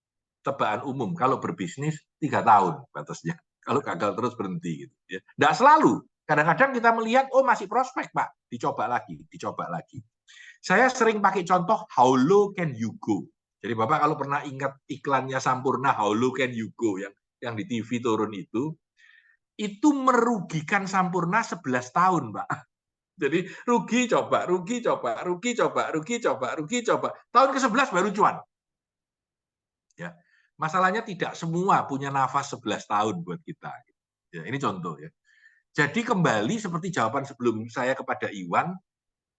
Speaker 2: tebakan umum, kalau berbisnis 3 tahun batasnya. Kalau gagal terus berhenti gitu. Ya. Nggak selalu. Kadang-kadang kita melihat, oh masih prospek Pak, dicoba lagi. Saya sering pakai contoh, how low can you go? Jadi Bapak kalau pernah ingat iklannya Sampurna, how low can you go, yang di TV turun itu merugikan Sampurna 11 tahun, Pak. Jadi rugi coba. Tahun ke-11 baru cuan. Ya. Masalahnya tidak semua punya nafas 11 tahun buat kita. Ya, ini contoh ya. Jadi kembali seperti jawaban sebelum saya kepada Iwan,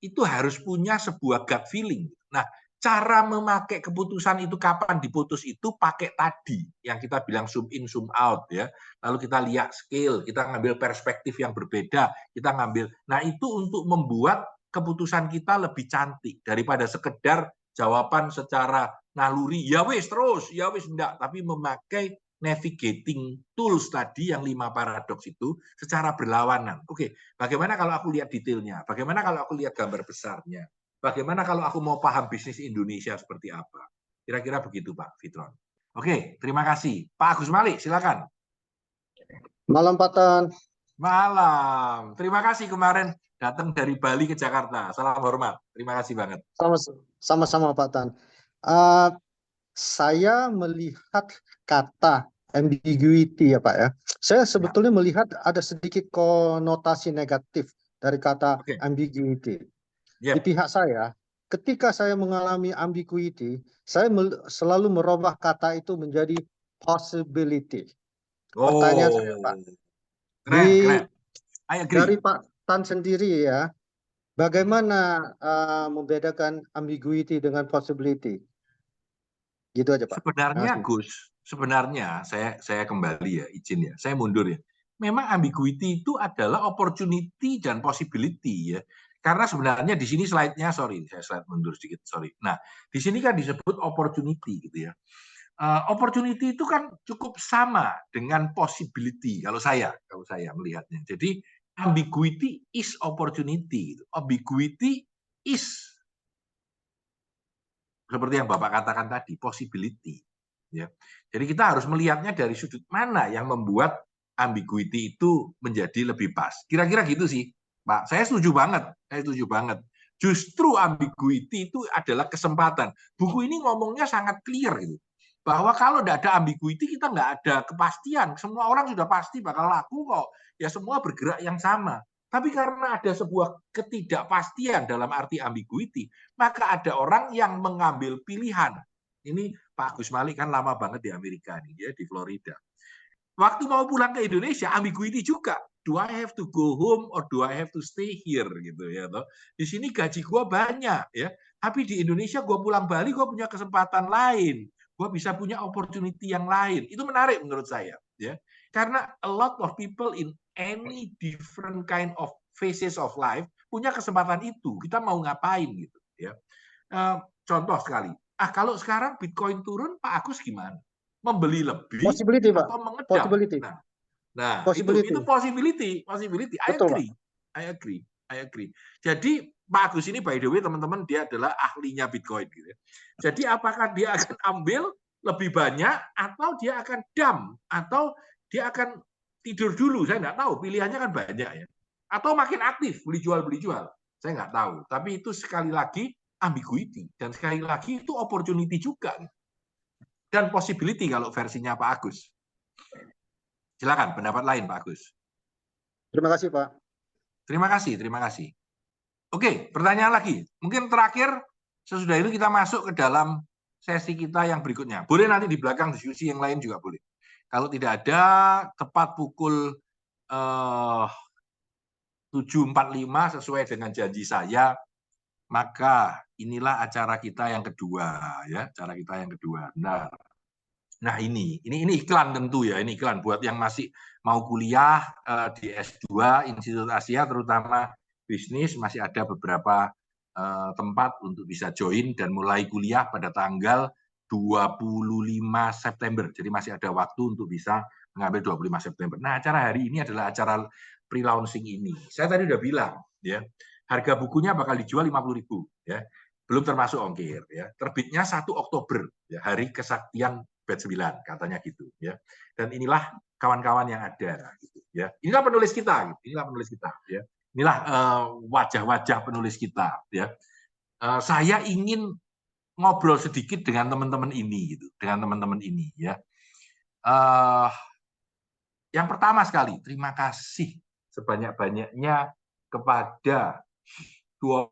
Speaker 2: itu harus punya sebuah gut feeling. Nah, cara memakai keputusan itu kapan diputus itu pakai tadi yang kita bilang zoom in zoom out ya. Lalu kita lihat scale, kita ngambil perspektif yang berbeda, kita ngambil. Nah, itu untuk membuat keputusan kita lebih cantik daripada sekedar jawaban secara naluri, ya wis terus, ya wis enggak, tapi memakai navigating tools tadi yang 5 paradoks itu secara berlawanan. Oke, bagaimana kalau aku lihat detailnya? Bagaimana kalau aku lihat gambar besarnya? Bagaimana kalau aku mau paham bisnis Indonesia seperti apa? Kira-kira begitu Pak Fitron. Oke, terima kasih. Pak Agus Malik, silakan.
Speaker 5: Malam Pak Tan.
Speaker 2: Malam. Terima kasih kemarin datang dari Bali ke Jakarta. Salam hormat. Terima kasih banget.
Speaker 5: Sama-sama Pak Tan. Saya melihat kata ambiguity ya Pak ya. Saya sebetulnya melihat ada sedikit konotasi negatif dari kata ambiguity. Di pihak saya, ketika saya mengalami ambiguity, saya selalu merubah kata itu menjadi possibility. Pertanyaan saya Pak,
Speaker 2: keren.
Speaker 5: dari Pak Tan sendiri ya, bagaimana membedakan ambiguity dengan possibility? Gitu aja, Pak.
Speaker 2: Sebenarnya Gus, sebenarnya saya kembali ya, izin ya, saya mundur ya. Memang ambiguity itu adalah opportunity dan possibility ya. Karena sebenarnya di sini slide-nya, sorry, saya slide mundur sedikit, sorry. Nah, di sini kan disebut opportunity gitu ya. Opportunity itu kan cukup sama dengan possibility kalau saya melihatnya. Jadi ambiguity is opportunity. Ambiguity is seperti yang Bapak katakan tadi, possibility. Ya. Jadi kita harus melihatnya dari sudut mana yang membuat ambiguity itu menjadi lebih pas. Kira-kira gitu sih, Pak. Saya setuju banget. Justru ambiguity itu adalah kesempatan. Buku ini ngomongnya sangat clear gitu. Bahwa kalau tidak ada ambiguity, kita nggak ada kepastian. Semua orang sudah pasti bakal laku kok. Ya semua bergerak yang sama. Tapi karena ada sebuah ketidakpastian dalam arti ambiguity, maka ada orang yang mengambil pilihan. Ini Pak Gus Malik kan lama banget di Amerika nih, dia di Florida. Waktu mau pulang ke Indonesia, ambiguity juga. Do I have to go home or do I have to stay here gitu ya toh. Di sini gaji gua banyak ya, tapi di Indonesia gua pulang Bali gua punya kesempatan lain. Gua bisa punya opportunity yang lain. Itu menarik menurut saya ya. Karena a lot of people in any different kind of phases of life punya kesempatan itu. Kita mau ngapain gitu ya. Contoh sekali. Kalau sekarang Bitcoin turun, Pak Agus gimana? Membeli lebih
Speaker 5: Possibility, Pak.
Speaker 2: atau mengedam?
Speaker 5: Possibility.
Speaker 2: Nah,
Speaker 5: Possibility.
Speaker 2: itu possibility.
Speaker 5: Betul,
Speaker 2: I agree. Jadi Pak Agus ini by the way teman-teman dia adalah ahlinya Bitcoin gitu. Jadi apakah dia akan ambil lebih banyak atau dia akan dump atau dia akan tidur dulu? Saya nggak tahu. Pilihannya kan banyak ya. Atau makin aktif beli jual. Saya nggak tahu. Tapi itu sekali lagi ambiguity dan sekali lagi itu opportunity juga dan possibility kalau versinya Pak Agus. Silakan pendapat lain Pak Agus.
Speaker 5: Terima kasih Pak.
Speaker 2: Terima kasih. Oke, pertanyaan lagi. Mungkin terakhir sesudah itu kita masuk ke dalam sesi kita yang berikutnya. Boleh nanti di belakang diskusi yang lain juga boleh. Kalau tidak ada tepat pukul 7.45 sesuai dengan janji saya, maka inilah acara kita yang kedua ya, Nah, ini iklan tentu ya, ini iklan buat yang masih mau kuliah di S2 Institut Asia terutama bisnis, masih ada beberapa tempat untuk bisa join dan mulai kuliah pada tanggal 25 September. Jadi masih ada waktu untuk bisa mengambil 25 September. Nah, acara hari ini adalah acara pre-launching ini. Saya tadi udah bilang ya, harga bukunya bakal dijual 50.000 ya. Belum termasuk ongkir ya. Terbitnya 1 Oktober ya, hari kesaktian batch 9 katanya gitu ya. Dan inilah kawan-kawan yang ada gitu ya. Inilah penulis kita ya. Inilah wajah-wajah penulis kita ya. Saya ingin ngobrol sedikit dengan teman-teman ini gitu, ya. Yang pertama sekali, terima kasih sebanyak-banyaknya kepada 29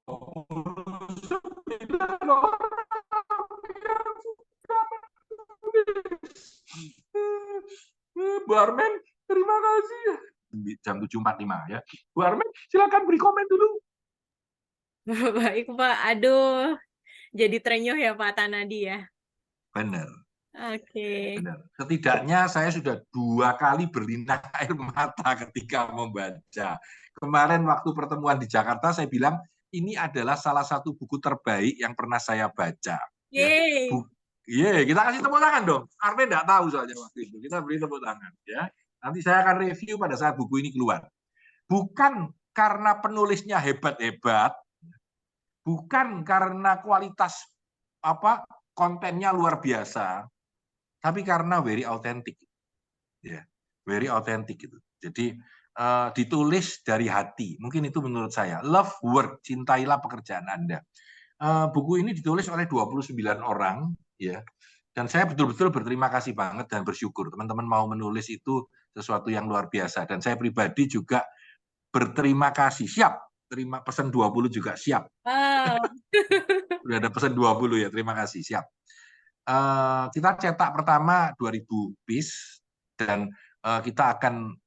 Speaker 2: orang Bu Armen, terima kasih. Jam 7.45 ya. Bu Armen, silakan beri komen dulu.
Speaker 6: Baik Pak, aduh, jadi terenyuh ya Pak Tanadi ya.
Speaker 2: Benar.
Speaker 6: Oke.
Speaker 2: Benar. Setidaknya saya sudah 2 kali berlinang air mata ketika membaca. Kemarin waktu pertemuan di Jakarta saya bilang ini adalah salah satu buku terbaik yang pernah saya baca.
Speaker 6: Yeay.
Speaker 2: Kita kasih tepuk tangan dong. Armen nggak tahu soalnya waktu itu. Kita beri tepuk tangan ya. Nanti saya akan review pada saat buku ini keluar. Bukan karena penulisnya hebat-hebat, bukan karena kualitas kontennya luar biasa, tapi karena very authentic. Ya, very authentic gitu. Jadi ditulis dari hati. Mungkin itu menurut saya. Love work, cintailah pekerjaan Anda. Buku ini ditulis oleh 29 orang ya. Dan saya betul-betul berterima kasih banget dan bersyukur teman-teman mau menulis itu sesuatu yang luar biasa, dan saya pribadi juga berterima kasih. Siap terima pesan 20 juga siap.
Speaker 6: Wow.
Speaker 2: Sudah ada pesan 20 ya, terima kasih, siap. Kita cetak pertama 2000 piece dan kita akan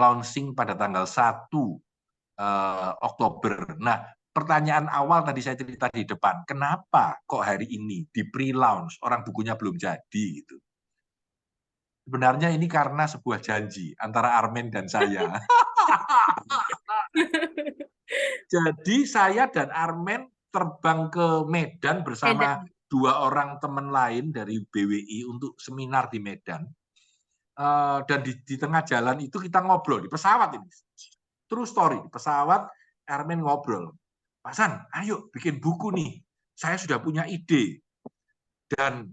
Speaker 2: launching pada tanggal 1 Oktober. Nah, pertanyaan awal tadi saya cerita di depan, kenapa kok hari ini di pre-launch orang bukunya belum jadi gitu. Sebenarnya ini karena sebuah janji antara Armen dan saya. Jadi saya dan Armen terbang ke Medan bersama dua orang teman lain dari BWI untuk seminar di Medan. Dan di tengah jalan itu kita ngobrol di pesawat ini. True story, di pesawat Armen ngobrol. Pak San, ayo bikin buku nih. Saya sudah punya ide. Dan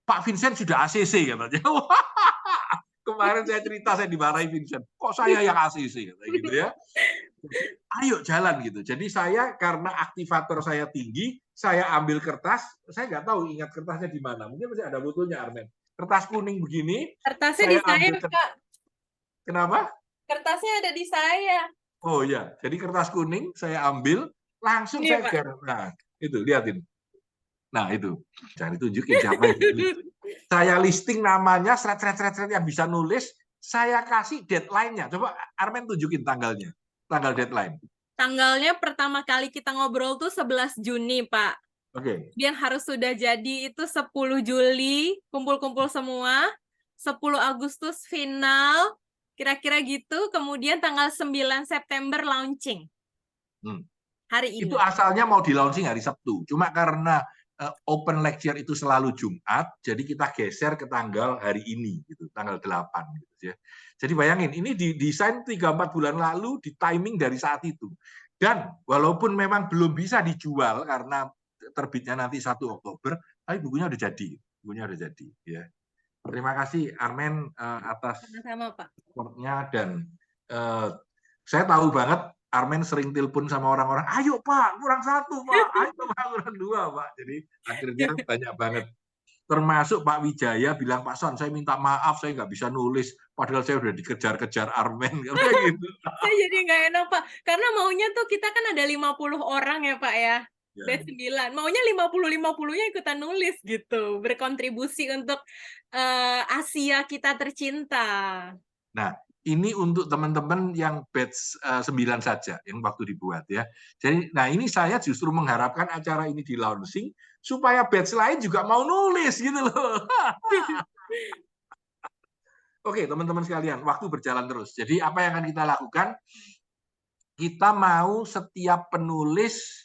Speaker 2: Pak Vincent sudah ACC katanya. Kemarin saya cerita saya dimarahi Vincent. Kok saya yang ACC katanya gitu ya. Ayo jalan gitu. Jadi saya karena aktivator saya tinggi, saya ambil kertas. Saya nggak tahu ingat kertasnya di mana. Mungkin masih ada fotonya Armen. Kertas kuning begini.
Speaker 6: Kertasnya di saya, Pak.
Speaker 2: Kenapa?
Speaker 6: Kertasnya ada di saya.
Speaker 2: Oh ya, jadi kertas kuning saya ambil, langsung saya garap. Nah, itu lihatin. Nah, itu. Jangan ditunjukin siapa yang saya listing namanya, seret-seret yang bisa nulis, saya kasih deadline-nya. Coba Armen tunjukin tanggalnya. Tanggal deadline.
Speaker 6: Tanggalnya pertama kali kita ngobrol tuh 11 Juni, Pak.
Speaker 2: Oke.
Speaker 6: Dia harus sudah jadi itu 10 Juli, kumpul-kumpul semua. 10 Agustus final, kira-kira gitu. Kemudian tanggal 9 September launching. Hari ini.
Speaker 2: Itu asalnya mau di launching hari Sabtu. Cuma karena open lecture itu selalu Jumat, jadi kita geser ke tanggal hari ini, gitu, tanggal 8. Gitu ya. Jadi bayangin, ini didesain 3-4 bulan lalu, di timing dari saat itu. Dan walaupun memang belum bisa dijual karena terbitnya nanti 1 Oktober, tapi bukunya udah jadi. Bukunya udah jadi. Ya. Terima kasih Armen atas supportnya dan saya tahu banget Armen sering telepon sama orang-orang, ayo Pak, kurang 1 Pak, ayo Pak, kurang 2 Pak. Jadi akhirnya banyak banget. Termasuk Pak Wijaya bilang, Pak Son, saya minta maaf, saya nggak bisa nulis, padahal saya udah dikejar-kejar Armen. Kayak gitu.
Speaker 6: Saya jadi nggak enak Pak, karena maunya tuh kita kan ada 50 orang ya Pak ya. B9, maunya 50-50-nya ikutan nulis gitu, berkontribusi untuk Asia kita tercinta.
Speaker 2: Nah, ini untuk teman-teman yang batch 9 saja, yang waktu dibuat ya. Jadi, nah ini saya justru mengharapkan acara ini di launching, supaya batch lain juga mau nulis gitu loh. Oke, teman-teman sekalian, waktu berjalan terus. Jadi apa yang akan kita lakukan? Kita mau setiap penulis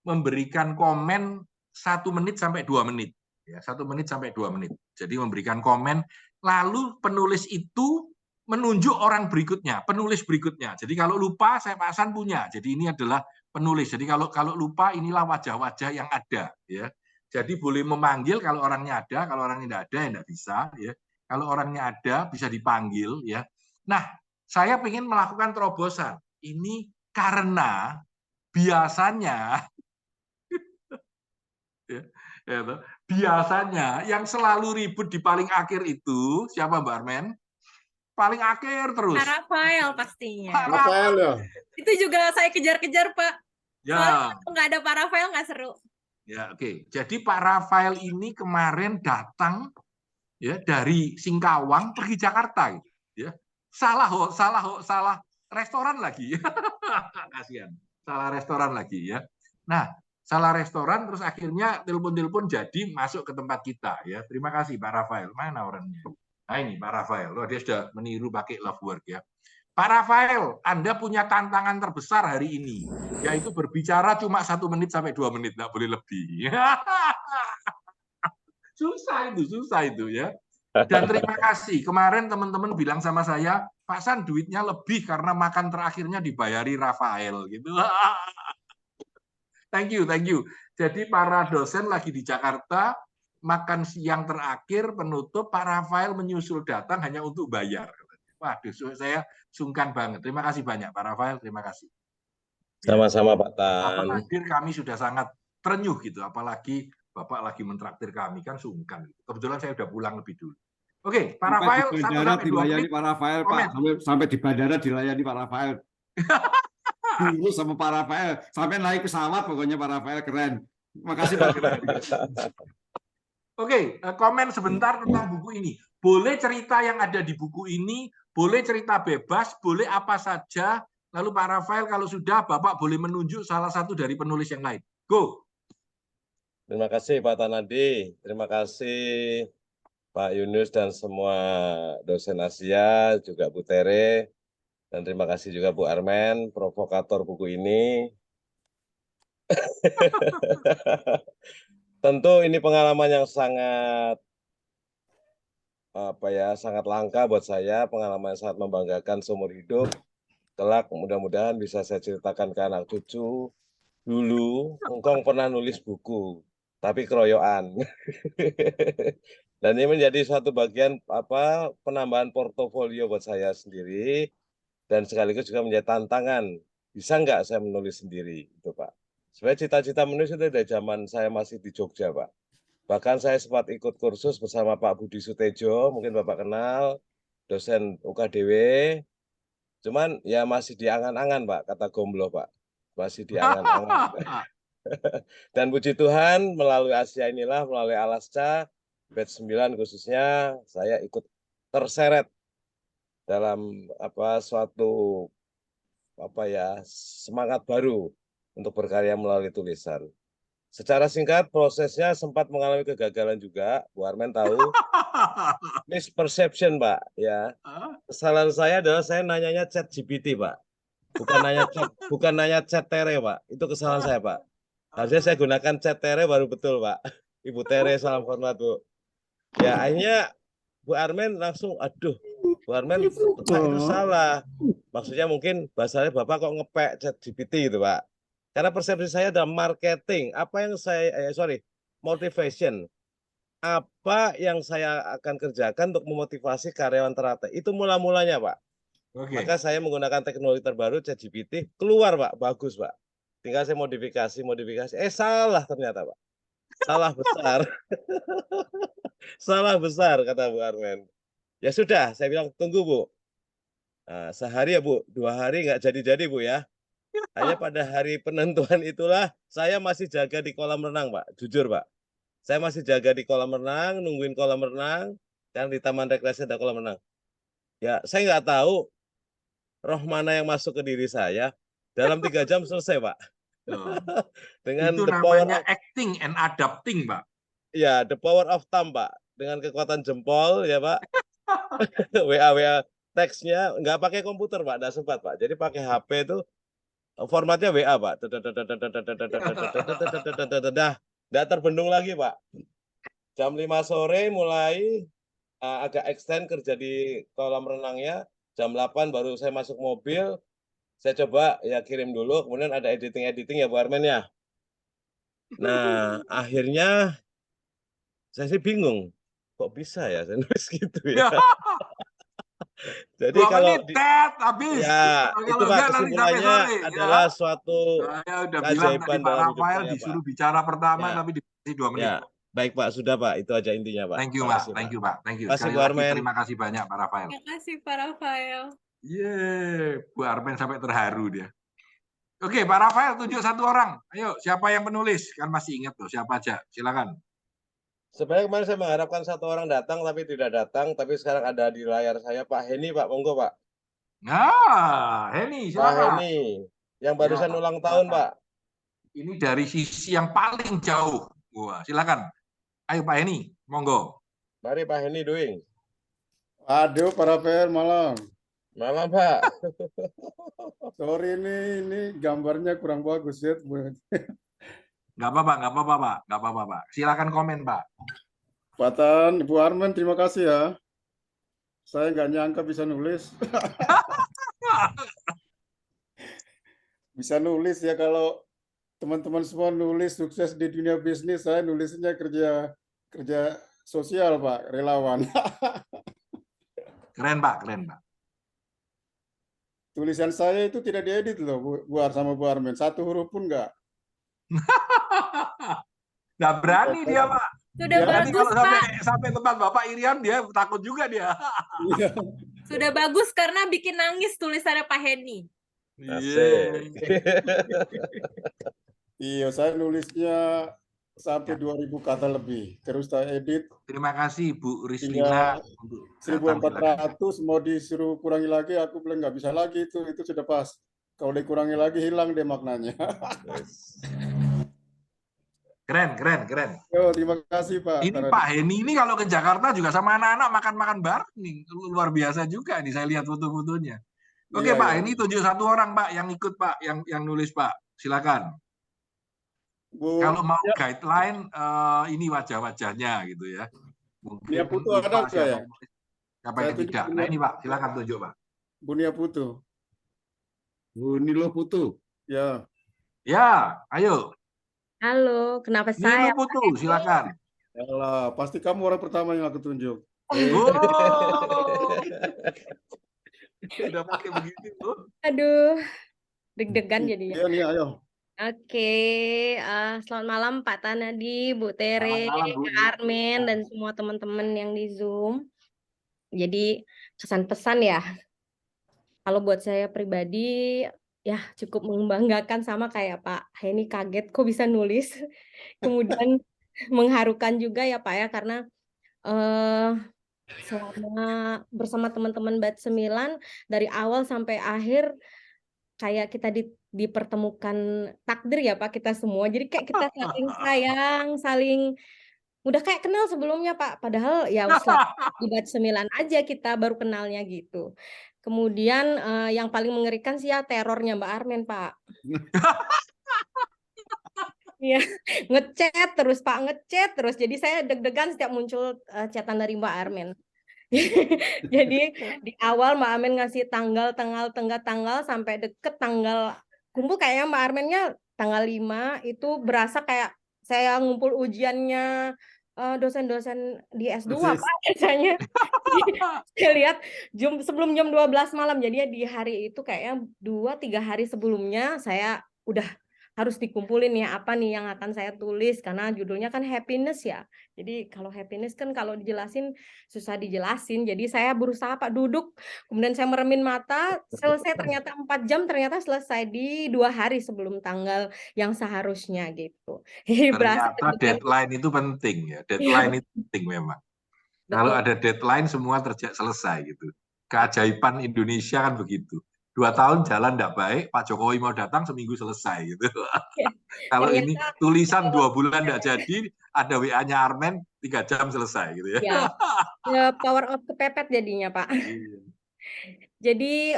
Speaker 2: memberikan komen 1 menit sampai 2 menit. Ya, 1 menit sampai 2 menit. Jadi memberikan komen, lalu penulis itu menunjuk orang berikutnya, penulis berikutnya. Jadi kalau lupa, saya Pak Hasan punya. Jadi ini adalah penulis. Jadi kalau lupa, inilah wajah-wajah yang ada. Ya. Jadi boleh memanggil kalau orangnya ada, kalau orangnya tidak ada, ya tidak bisa. Ya. Kalau orangnya ada, bisa dipanggil. Ya. Nah, saya ingin melakukan terobosan. Ini karena biasanya biasanya yang selalu ribut di paling akhir itu siapa Mbak Armen? Paling akhir terus.
Speaker 6: Pak Rafael pastinya.
Speaker 2: Pak Rafael ya.
Speaker 6: Itu juga saya kejar-kejar Pak.
Speaker 2: Ya.
Speaker 6: Soalnya nggak ada Pak Rafael nggak seru.
Speaker 2: Ya oke. Jadi Pak Rafael ini kemarin datang ya dari Singkawang pergi Jakarta gitu. Ya. Salah restoran lagi. Kasihan. Salah restoran lagi ya. Nah, salah restoran terus akhirnya telepon-telepon jadi masuk ke tempat kita ya. Terima kasih Pak Rafael. Mana orangnya? Nah ini Pak Rafael. Loh, dia sudah meniru pakai love word ya. Pak Rafael, Anda punya tantangan terbesar hari ini, yaitu berbicara cuma 1 menit sampai 2 menit, nggak boleh lebih. susah itu ya. Dan terima kasih. Kemarin teman-teman bilang sama saya, Pak San duitnya lebih karena makan terakhirnya dibayari Rafael gitu. Thank you. Jadi para dosen lagi di Jakarta, makan siang terakhir penutup, Pak Rafael menyusul datang hanya untuk bayar. Waduh, saya sungkan banget. Terima kasih banyak Pak Rafael, terima kasih.
Speaker 4: Sama-sama Pak Tan.
Speaker 2: Hadir kami sudah sangat terenyuh gitu, apalagi Bapak lagi mentraktir kami, kan sungkan. Kebetulan saya sudah pulang lebih dulu. Oke, Pak Rafael.
Speaker 7: Di bandara dilayani Pak Rafael, Pak. Sampai di bandara dilayani Pak Rafael. Dulu sama Pak Rafael. Sampai naik pesawat pokoknya Pak Rafael, keren. Makasih Pak.
Speaker 2: Oke, komen sebentar tentang buku ini. Boleh cerita yang ada di buku ini, boleh cerita bebas, boleh apa saja, Lalu Pak Rafael kalau sudah, Bapak boleh menunjuk salah satu dari penulis yang lain. Go.
Speaker 8: Terima kasih Pak Tanadi, terima kasih Pak Yunus dan semua dosen Asia, juga Bu Tere, dan terima kasih juga Bu Armen, provokator buku ini. Tentu ini pengalaman yang sangat sangat langka buat saya, pengalaman yang sangat membanggakan seumur hidup. Kelak mudah-mudahan bisa saya ceritakan ke anak cucu. Dulu Engkong pernah nulis buku, tapi keroyokan. Dan ini menjadi suatu bagian penambahan portofolio buat saya sendiri, dan sekaligus juga menjadi tantangan. Bisa nggak saya menulis sendiri, itu Pak. Sebenarnya cita-cita menulis itu dari zaman saya masih di Jogja, Pak. Bahkan saya sempat ikut kursus bersama Pak Budi Sutejo, mungkin Bapak kenal, dosen UKDW. Cuman ya masih di angan-angan, Pak, kata Gomblo, Pak. Masih di angan-angan. Dan puji Tuhan, melalui Asia inilah, melalui Alasca, batch 9 khususnya, saya ikut terseret dalam suatu semangat baru untuk berkarya melalui tulisan. Secara singkat, prosesnya sempat mengalami kegagalan juga. Bu Armen tahu. Misperception, Pak. Ya. Kesalahan saya adalah saya nanyanya ChatGPT, Pak. Bukan nanya chat Tere, Pak. Itu kesalahan saya, Pak. Harusnya saya gunakan chat Tere baru betul, Pak. Ibu Tere, salam hormat, Bu. Ya, akhirnya Bu Armen langsung, aduh, Bu Armen, Pak, itu salah. Maksudnya mungkin bahasanya Bapak kok ngepek ChatGPT gitu, Pak. Karena persepsi saya adalah marketing. Motivation. Apa yang saya akan kerjakan untuk memotivasi karyawan teratai. Itu mula-mulanya, Pak. Okay. Maka saya menggunakan teknologi terbaru, ChatGPT. Keluar, Pak. Bagus, Pak. Tinggal saya modifikasi. Salah ternyata, Pak. Salah besar. Salah besar, kata Bu Armen. Ya sudah, saya bilang, tunggu, Bu. Nah, sehari ya, Bu. 2 hari nggak jadi-jadi, Bu, ya. Hanya pada hari penentuan itulah saya masih jaga di kolam renang, Pak. Jujur, Pak. Saya masih jaga di kolam renang, nungguin kolam renang, dan di taman rekreasi ada kolam renang. Ya, saya nggak tahu roh mana yang masuk ke diri saya. Dalam 3 jam selesai, Pak. Dengan
Speaker 2: itu namanya acting and adapting, Pak.
Speaker 8: Ya, the power of thumb, Pak. Dengan kekuatan jempol, ya, Pak. WA teksnya nggak pakai komputer, Pak. Nggak sempat, Pak. Jadi pakai HP itu formatnya WA, Pak. Nggak terbendung lagi, Pak. Jam 5 sore mulai agak extend kerja di kolam renangnya. Jam 8 baru saya masuk mobil. Saya coba ya kirim dulu. Kemudian ada editing ya, Bu Armen ya. Nah, akhirnya saya sih bingung. Kok bisa ya saya nulis gitu ya. Jadi kalau
Speaker 2: habis.
Speaker 8: Ya, itu Pak kesimpulannya adalah suatu
Speaker 2: saya udah bilang tadi Pak Rafael disuruh bicara pertama tapi dikasih 2 menit.
Speaker 8: Ya, baik Pak, sudah Pak, itu aja intinya Pak.
Speaker 2: Thank you Pak, thank you Pak, thank you. Sekali lagi terima kasih banyak Pak Rafael.
Speaker 6: Terima kasih Pak Rafael.
Speaker 2: Bu Armen sampai terharu dia. Oke, Pak Rafael tunjuk 1 orang. Ayo, siapa yang penulis? Kan masih ingat loh, siapa aja. Silakan.
Speaker 8: Sebenarnya kemarin saya mengharapkan 1 orang datang, tapi tidak datang. Tapi sekarang ada di layar saya Pak Heni, Pak. Monggo, Pak.
Speaker 2: Nah, Heni, silakan.
Speaker 8: Pak Heni, yang barusan ulang tahun, Pak.
Speaker 2: Ini dari sisi yang paling jauh. Wah, silakan. Ayo Pak Heni, monggo.
Speaker 8: Mari Pak Heni doing.
Speaker 9: Aduh, Pak Rafael, malam.
Speaker 8: Malam, Pak.
Speaker 9: Sorry ini gambarnya kurang bagus ya.
Speaker 2: Nggak apa-apa, Pak. Silakan komen, Pak.
Speaker 9: Pak Tan, Ibu Armen, terima kasih ya. Saya nggak nyangka bisa nulis. Bisa nulis ya, kalau teman-teman semua nulis sukses di dunia bisnis, saya nulisnya kerja sosial, Pak, relawan.
Speaker 2: Keren, Pak.
Speaker 9: Tulisan saya itu tidak diedit loh, sama Bu Armen. 1 huruf pun nggak.
Speaker 2: Nggak berani dia, Pak.
Speaker 6: Sudah bagus,
Speaker 2: kalau
Speaker 6: Pak.
Speaker 2: Sampai tempat Bapak Irian, dia takut juga dia.
Speaker 6: Sudah bagus karena bikin nangis tulisannya Pak Heni.
Speaker 9: Iya, saya nulisnya sampai 2000 kata lebih. Terus saya edit.
Speaker 2: Terima kasih Bu Rislina.
Speaker 9: 1400 mau disuruh kurangi lagi, aku bilang nggak bisa lagi, itu sudah pas. Kalau dikurangi lagi hilang deh maknanya.
Speaker 2: Keren.
Speaker 9: Yo, terima kasih Pak.
Speaker 2: Ini Pak Heni ini kalau ke Jakarta juga sama anak-anak makan-makan bareng nih. Luar biasa juga nih, saya lihat foto-fotonya. Oke
Speaker 9: Iya,
Speaker 2: Pak,
Speaker 9: iya.
Speaker 2: ini tunjuk satu orang Pak yang ikut Pak, yang nulis Pak. Silakan.
Speaker 9: Bu,
Speaker 2: Kalau mau
Speaker 9: ya,
Speaker 2: guideline, ini wajah-wajahnya gitu ya. Mungkin
Speaker 9: Nia Putu
Speaker 2: lupa
Speaker 9: ada nggak ya?
Speaker 2: siapa
Speaker 9: Saya
Speaker 2: yang
Speaker 9: tunjuk
Speaker 2: tidak.
Speaker 9: Nia-
Speaker 2: Nah ini Pak, silakan tunjuk Pak.
Speaker 9: Bu Nia Putu.
Speaker 7: Bu Nilo Putu.
Speaker 9: Ya.
Speaker 2: Ya, ayo.
Speaker 10: Halo, kenapa
Speaker 2: Nilo
Speaker 10: saya?
Speaker 2: Putu, silakan.
Speaker 9: Yalah, pasti kamu orang pertama yang aku tunjuk.
Speaker 2: Oh. Udah pakai begitu tuh.
Speaker 10: Aduh, deg-degan jadinya.
Speaker 9: Iya nih, ayo.
Speaker 10: Oke, selamat malam Pak Tanadi, Bu Tere,
Speaker 2: Selamat malam, Bu.
Speaker 10: Kak Armen, dan semua teman-teman yang di Zoom. Jadi kesan pesan ya, kalau buat saya pribadi ya cukup membanggakan, sama kayak Pak Heni, kaget kok bisa nulis. Kemudian mengharukan juga ya Pak ya, karena selama bersama teman-teman Batch 9 dari awal sampai akhir kayak kita dipertemukan takdir ya Pak, kita semua. Jadi kayak kita saling sayang, saling udah kayak kenal sebelumnya Pak. Padahal ya di Batch 9 aja kita baru kenalnya gitu. Kemudian yang paling mengerikan sih ya terornya Mbak Armen Pak. Iya, ngechat terus Pak, ngechat terus. Jadi saya deg-degan setiap muncul chatan dari Mbak Armen. Jadi di awal Mbak Armen ngasih tanggal sampai deket tanggal kumpul, kayaknya Mbak Armennya tanggal 5 itu berasa kayak saya ngumpul ujiannya dosen-dosen di S2 Pak biasanya. Saya lihat sebelum jam 12 malam, jadi ya di hari itu kayaknya 2-3 hari sebelumnya saya udah harus dikumpulin ya apa nih yang akan saya tulis, karena judulnya kan happiness ya. Jadi kalau happiness kan kalau dijelasin susah dijelasin. Jadi saya berusaha Pak duduk, kemudian saya meremin mata, selesai ternyata 4 jam, ternyata selesai di 2 hari sebelum tanggal yang seharusnya gitu.
Speaker 2: Ternyata deadline itu penting ya. Deadline itu penting memang. Kalau ada deadline semua selesai gitu. Keajaiban Indonesia kan begitu. 2 tahun jalan tidak baik, Pak Jokowi mau datang seminggu selesai gitu. Kalau ini tulisan 2 bulan tidak jadi, ada WA-nya Armen 3 jam selesai gitu ya.
Speaker 10: Ya, power of kepepet jadinya Pak. Jadi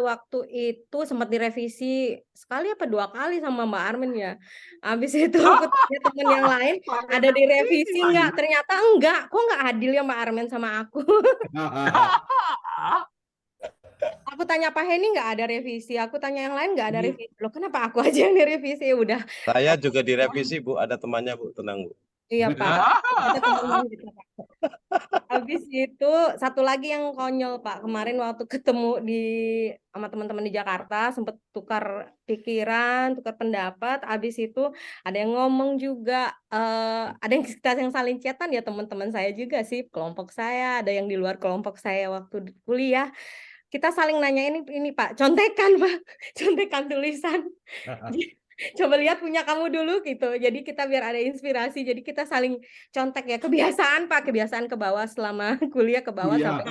Speaker 10: waktu itu sempat direvisi sekali apa 2 kali sama Mbak Armen ya. Habis itu aku tanya teman yang lain, ada direvisi enggak? Ternyata enggak. Kok enggak adil ya Mbak Armen sama aku? Aku tanya Pak Heni nggak ada revisi, aku tanya yang lain nggak ada revisi. Loh kenapa aku aja yang direvisi? Udah.
Speaker 8: Saya juga direvisi Bu, ada temannya Bu, tenang Bu.
Speaker 10: Iya Pak, ada teman gitu Pak. Habis itu satu lagi yang konyol Pak, kemarin waktu ketemu sama teman-teman di Jakarta sempat tukar pikiran, tukar pendapat. Habis itu ada yang ngomong juga, ada yang kita yang saling chatan ya teman-teman saya juga sih, kelompok saya, ada yang di luar kelompok saya waktu kuliah. Kita saling nanya ini Pak, contekan Pak, contekan tulisan. Coba lihat punya kamu dulu gitu. Jadi kita biar ada inspirasi. Jadi kita saling contek ya, kebiasaan Pak, kebiasaan ke bawah selama kuliah ke bawah sampai.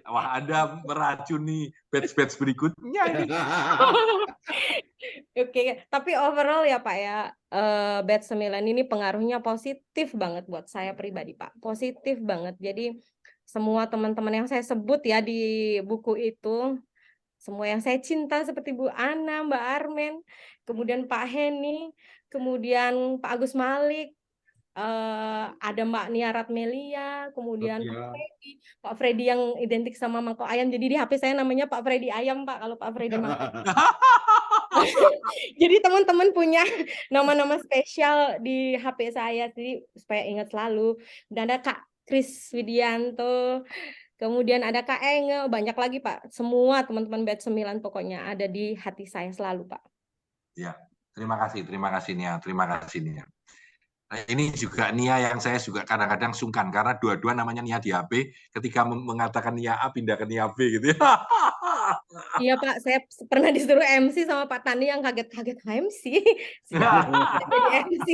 Speaker 2: Wah, Anda meracuni batch-batch berikutnya ini.
Speaker 10: Oke, tapi overall ya Pak ya, batch 9 ini pengaruhnya positif banget buat saya pribadi Pak. Positif banget. Jadi semua teman-teman yang saya sebut ya di buku itu, semua yang saya cinta seperti Bu Ana, Mbak Armen, kemudian Pak Heni, kemudian Pak Agus Malik, ada Mbak Nia Ratmelia, kemudian Pak Freddy yang identik sama Mangkok Ayam. Jadi di HP saya namanya Pak Freddy Ayam Pak, kalau Pak Freddy Mangkok. Jadi teman-teman punya nama-nama spesial di HP saya, jadi supaya ingat selalu. Dan ada Kak Kris Widianto, kemudian ada Kak Enge, banyak lagi Pak. Semua teman-teman batch 9 pokoknya ada di hati saya selalu Pak.
Speaker 2: Ya, terima kasih Nia, terima kasih Nia. Nah, ini juga Nia yang saya juga kadang-kadang sungkan karena dua-dua namanya Nia di HP, ketika mengatakan Nia A pindah ke Nia B gitu ya.
Speaker 10: Iya Pak, saya pernah disuruh MC sama Pak Tani yang kaget-kaget MC. Jadi MC.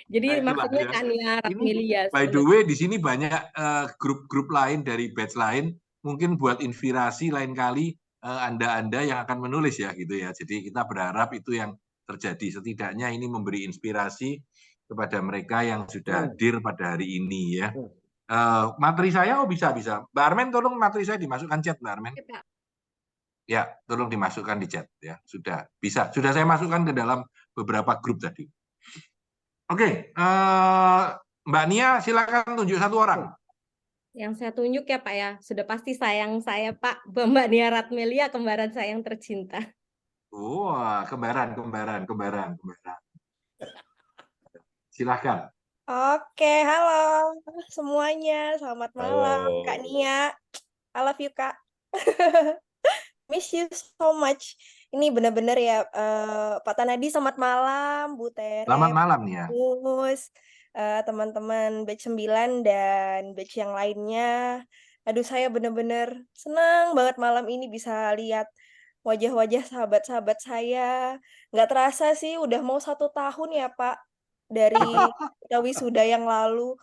Speaker 10: Jadi maksudnya Nia Ratmelia.
Speaker 2: By the way, di sini banyak grup-grup lain dari batch lain mungkin buat inspirasi lain kali Anda-Anda yang akan menulis ya gitu ya. Jadi kita berharap itu yang terjadi. Setidaknya ini memberi inspirasi kepada mereka yang sudah hadir pada hari ini ya. Materi saya bisa. Mbak Armen tolong materi saya dimasukkan chat Mbak Armen. Ya, tolong dimasukkan di chat ya. Sudah bisa. Sudah saya masukkan ke dalam beberapa grup tadi. Oke, Mbak Nia silakan tunjuk satu orang.
Speaker 10: Yang saya tunjuk ya Pak ya, sudah pasti sayang saya Pak, Mbak Nia Ratmelia, kembaran saya yang tercinta.
Speaker 2: Wah, kembaran. Silakan.
Speaker 11: Oke, halo semuanya, selamat malam Kak Nia, I love you Kak. Miss you so much. Ini benar-benar ya, Pak Tanadi selamat malam, Bu Tere,
Speaker 2: Selamat malam nih ya.
Speaker 11: Mus, teman-teman batch 9 dan batch yang lainnya. Aduh, saya benar-benar senang banget malam ini bisa lihat wajah-wajah sahabat-sahabat saya. Nggak terasa sih, udah mau 1 tahun ya Pak, dari kita wisuda yang lalu.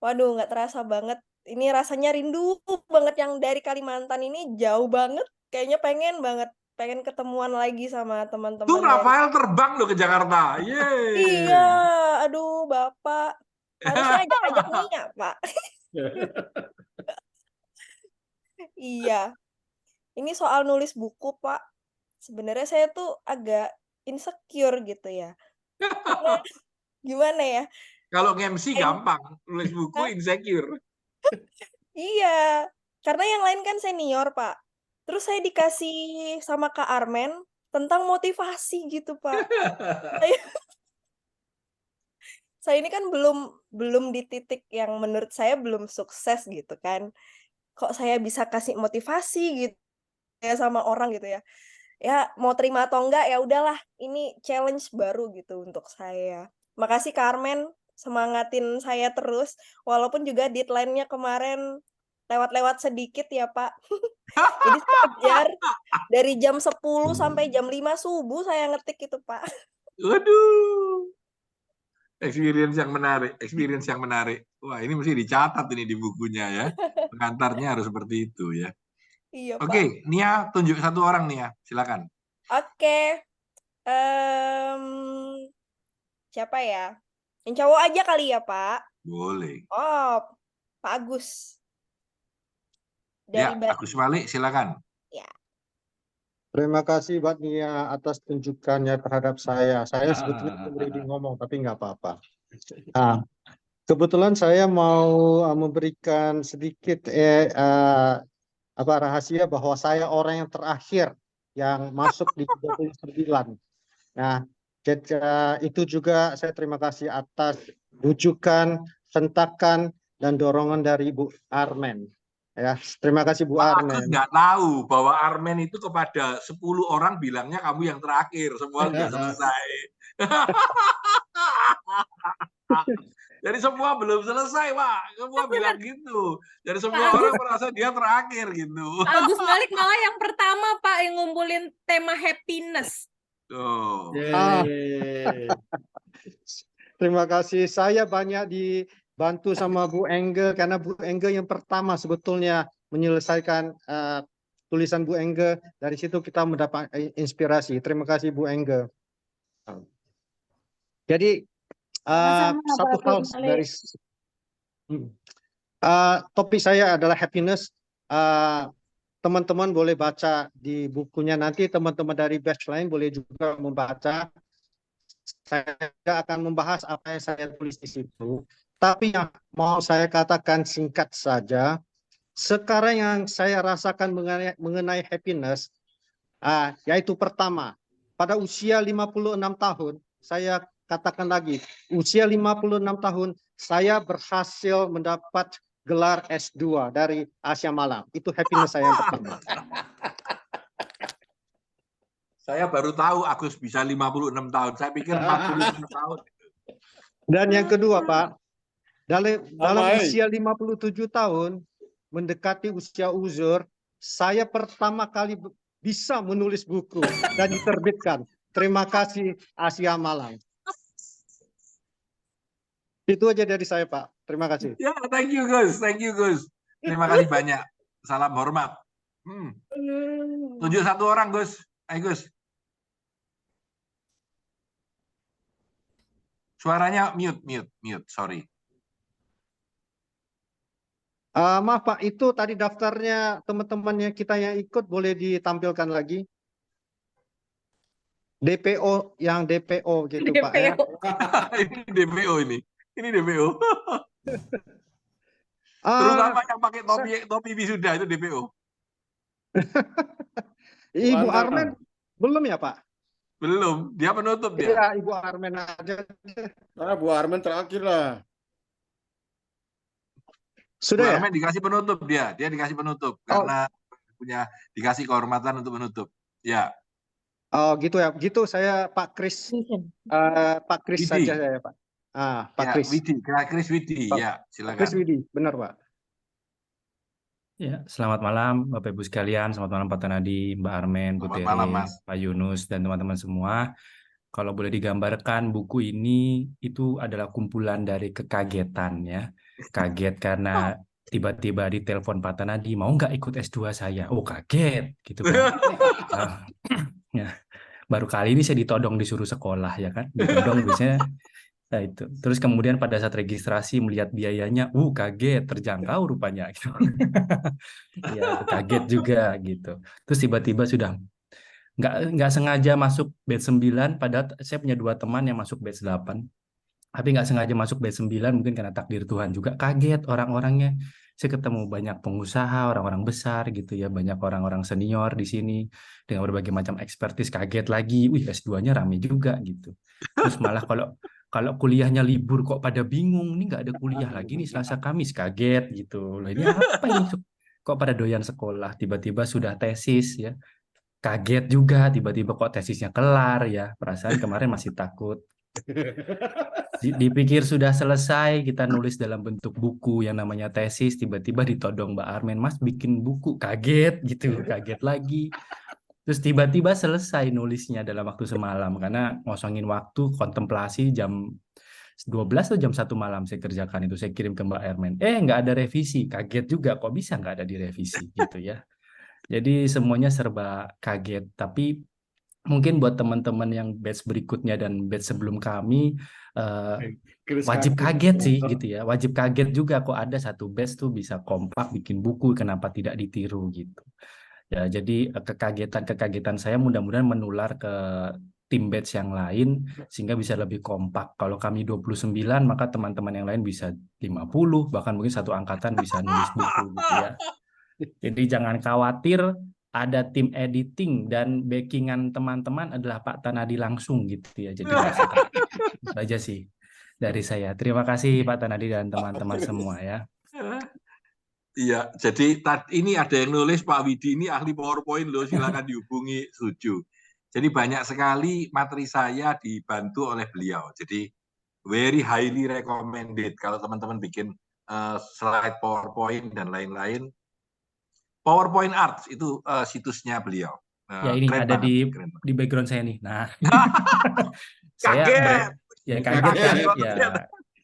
Speaker 11: Waduh, nggak terasa banget. Ini rasanya rindu banget yang dari Kalimantan ini jauh banget. Kayaknya pengen ketemuan lagi sama teman-teman.
Speaker 2: Tuh Rafael terbang loh ke Jakarta. Yeay.
Speaker 11: Iya, aduh Bapak. Harusnya ajak Nia, Pak. Iya. Ini soal nulis buku, Pak. Sebenarnya saya tuh agak insecure gitu ya. Karena gimana ya?
Speaker 2: Kalau nge-MC gampang, nulis buku insecure.
Speaker 11: Iya, karena yang lain kan senior, Pak. Terus saya dikasih sama Kak Armen tentang motivasi gitu, Pak. Saya ini kan belum di titik yang menurut saya belum sukses gitu kan. Kok saya bisa kasih motivasi gitu ya sama orang gitu ya. Ya mau terima atau enggak ya udahlah, ini challenge baru gitu untuk saya. Makasih Kak Armen semangatin saya terus walaupun juga deadline-nya kemarin lewat-lewat sedikit ya, Pak. Jadi saya kejar dari jam 10 sampai jam 5 subuh saya ngetik itu, Pak.
Speaker 2: Waduh. Experience yang menarik. Wah, ini mesti dicatat ini di bukunya ya. Pengantarnya harus seperti itu ya.
Speaker 11: Iya, Pak.
Speaker 2: Oke, Nia tunjuk satu orang Nia, silakan.
Speaker 11: Oke. Siapa ya? Yang cowok aja kali ya, Pak?
Speaker 2: Boleh.
Speaker 11: Oh, Pak Agus.
Speaker 2: Ya, Agus Malik, silakan.
Speaker 11: Ya.
Speaker 5: Terima kasih Mbak Nia atas tunjukannya terhadap saya. Saya sebetulnya ready ngomong, tapi nggak apa-apa. Nah, kebetulan saya mau memberikan sedikit rahasia bahwa saya orang yang terakhir yang masuk di 39. Nah, itu juga saya terima kasih atas rujukan, sentakan, dan dorongan dari Bu Armen. Ya, terima kasih Bu Armen.
Speaker 2: Aku nggak tahu bahwa Armen itu kepada 10 orang bilangnya kamu yang terakhir, semua sudah selesai. Jadi semua belum selesai, Pak. Semua bilang gitu. Jadi semua orang merasa dia terakhir gitu.
Speaker 6: Agus Malik malah yang pertama, Pak, yang ngumpulin tema happiness.
Speaker 2: Tuh.
Speaker 5: Terima kasih. Saya banyak dibantu sama Bu Engge karena Bu Engge yang pertama sebetulnya menyelesaikan tulisan Bu Engge. Dari situ kita mendapat inspirasi. Terima kasih Bu Engge. Jadi satu hal dari topik saya adalah happiness. Teman-teman boleh baca di bukunya nanti. Teman-teman dari batch lain boleh juga membaca. Saya akan membahas apa yang saya tulis di situ. Tapi yang mau saya katakan singkat saja. Sekarang yang saya rasakan mengenai happiness, yaitu pertama, pada usia 56 tahun, saya katakan lagi, usia 56 tahun, saya berhasil mendapat gelar S2 dari Asia Malang. Itu happiness saya yang pertama.
Speaker 2: Saya baru tahu Agus bisa 56 tahun. Saya pikir 46 tahun.
Speaker 5: Dan yang kedua, Pak, dalam usia 57 tahun, mendekati usia uzur, saya pertama kali bisa menulis buku dan diterbitkan. Terima kasih Asia Malang. Itu aja dari saya, Pak. Terima kasih.
Speaker 2: Ya, thank you Gus. Terima kasih banyak. Salam hormat. 7 satu orang, Gus. Ayo, Gus. Suaranya mute. Sorry.
Speaker 5: Maaf Pak, itu tadi daftarnya teman-temannya kita yang ikut boleh ditampilkan lagi. DPO yang DPO gitu Pak ya.
Speaker 2: Ini DPO ini. Ini DPO. Terutama yang pakai topi wisuda itu DPO.
Speaker 5: Ibu Armen belum ya Pak?
Speaker 2: Belum, dia penutup dia.
Speaker 5: Iya, Ibu Armen aja.
Speaker 9: Bu Armen terakhir lah.
Speaker 5: Sudah
Speaker 2: Bu
Speaker 5: ya?
Speaker 2: Armen dikasih penutup dia dikasih penutup karena punya dikasih kehormatan untuk menutup. Ya.
Speaker 5: Oh gitu ya, gitu saya Pak Kris, Pak Kris
Speaker 2: Widi.
Speaker 5: saja saya Pak. Pak
Speaker 2: Ya,
Speaker 5: Kris.
Speaker 2: Kris Widi, ya silakan.
Speaker 5: Kris Widi, benar Pak.
Speaker 12: Ya, selamat malam Bapak Ibu sekalian, selamat malam Pak Tanadi, Mbak Armen, Bu Tere, Pak Yunus, dan teman-teman semua. Kalau boleh digambarkan, buku ini itu adalah kumpulan dari kekagetan ya. Kaget karena tiba-tiba ditelepon Pak Tanadi, mau nggak ikut S2 saya? Oh kaget, gitu kan. Ya, baru kali ini saya ditodong disuruh sekolah ya kan, ditodong biasanya. Nah itu, terus kemudian pada saat registrasi melihat biayanya, kaget, terjangkau rupanya. Gitu. Ya, kaget juga gitu. Terus tiba-tiba sudah nggak sengaja masuk batch 9, padahal saya punya 2 teman yang masuk batch 8. Tapi nggak sengaja masuk batch 9, mungkin karena takdir Tuhan juga, kaget orang-orangnya. Saya ketemu banyak pengusaha, orang-orang besar gitu ya, banyak orang-orang senior di sini dengan berbagai macam ekspertis, kaget lagi, S2-nya rame juga gitu. Terus malah kalau kuliahnya libur kok pada bingung, nih nggak ada kuliah lagi nih Selasa Kamis, kaget gitu. Lah ini apa ini? Kok pada doyan sekolah, tiba-tiba sudah tesis ya. Kaget juga, tiba-tiba kok tesisnya kelar ya. Perasaan kemarin masih takut. Dipikir sudah selesai, kita nulis dalam bentuk buku yang namanya tesis, tiba-tiba ditodong Mbak Armen, Mas bikin buku, kaget gitu, kaget lagi. Terus tiba-tiba selesai nulisnya dalam waktu semalam, karena ngosongin waktu, kontemplasi jam 12 atau jam 1 malam saya kerjakan itu, saya kirim ke Mbak Armen. Nggak ada revisi, kaget juga, kok bisa nggak ada direvisi gitu ya. Jadi semuanya serba kaget, tapi mungkin buat teman-teman yang batch berikutnya dan batch sebelum kami wajib kaget sih gitu ya, wajib kaget juga kok ada satu batch tuh bisa kompak bikin buku, kenapa tidak ditiru gitu ya. Jadi kekagetan saya mudah-mudahan menular ke tim batch yang lain sehingga bisa lebih kompak. Kalau kami 29 maka teman-teman yang lain bisa 50, bahkan mungkin satu angkatan bisa nulis buku gitu ya. Jadi jangan khawatir, ada tim editing dan backingan teman-teman adalah Pak Tanadi langsung gitu ya. Jadi itu aja sih dari saya. Terima kasih Pak Tanadi dan teman-teman semua ya.
Speaker 2: Iya, jadi ini ada yang nulis Pak Widi ini ahli PowerPoint loh, silakan dihubungi Suju. Jadi banyak sekali materi saya dibantu oleh beliau. Jadi very highly recommended kalau teman-teman bikin slide PowerPoint dan lain-lain. PowerPoint Arts itu situsnya beliau.
Speaker 12: Ya ini ada banget, di background saya nih. Nah, saya kaget kan? Ya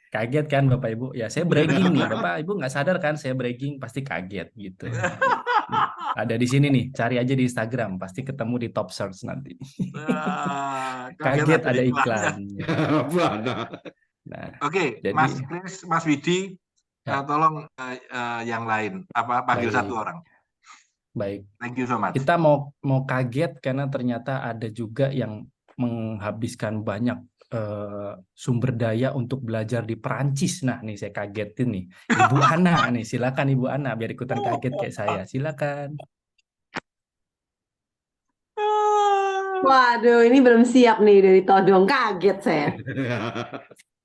Speaker 12: kaget kan Bapak Ibu? Ya saya bragging nih, Bapak Ibu nggak sadar kan? Saya bragging pasti kaget gitu. Ada di sini nih, cari aja di Instagram, pasti ketemu di top search nanti. Kaget ada iklan. Nah,
Speaker 2: Oke, jadi, Mas Kris, Mas Widi, tolong yang lain panggil satu orang.
Speaker 12: Baik.
Speaker 2: Thank you so much.
Speaker 12: Kita mau kaget karena ternyata ada juga yang menghabiskan banyak sumber daya untuk belajar di Perancis. Nah, nih saya kagetin nih. Ibu Ana nih, silakan Ibu Ana biar ikutan kaget kayak saya. Silakan.
Speaker 13: Waduh, ini belum siap nih dari todong, kaget saya.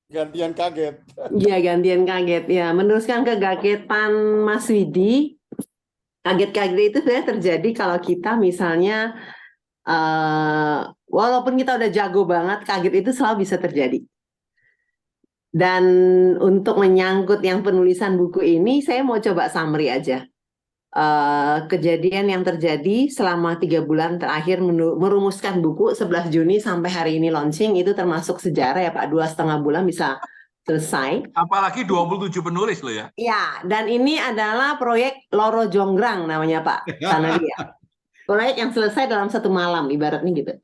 Speaker 9: Gantian kaget.
Speaker 13: Iya, gantian kaget. Ya, meneruskan kegagetan Mas Widi. Kaget-kaget itu sebenarnya terjadi kalau kita misalnya walaupun kita udah jago banget, kaget itu selalu bisa terjadi. Dan untuk menyangkut yang penulisan buku ini, saya mau coba summary aja. Kejadian yang terjadi selama 3 bulan terakhir merumuskan buku 11 Juni sampai hari ini launching, itu termasuk sejarah ya Pak, 2,5 bulan bisa selesai.
Speaker 2: Apalagi 27 penulis loh ya.
Speaker 13: Ya, dan ini adalah proyek Loro Jonggrang namanya Pak Tanadi ya. Proyek yang selesai dalam 1 malam, ibaratnya gitu.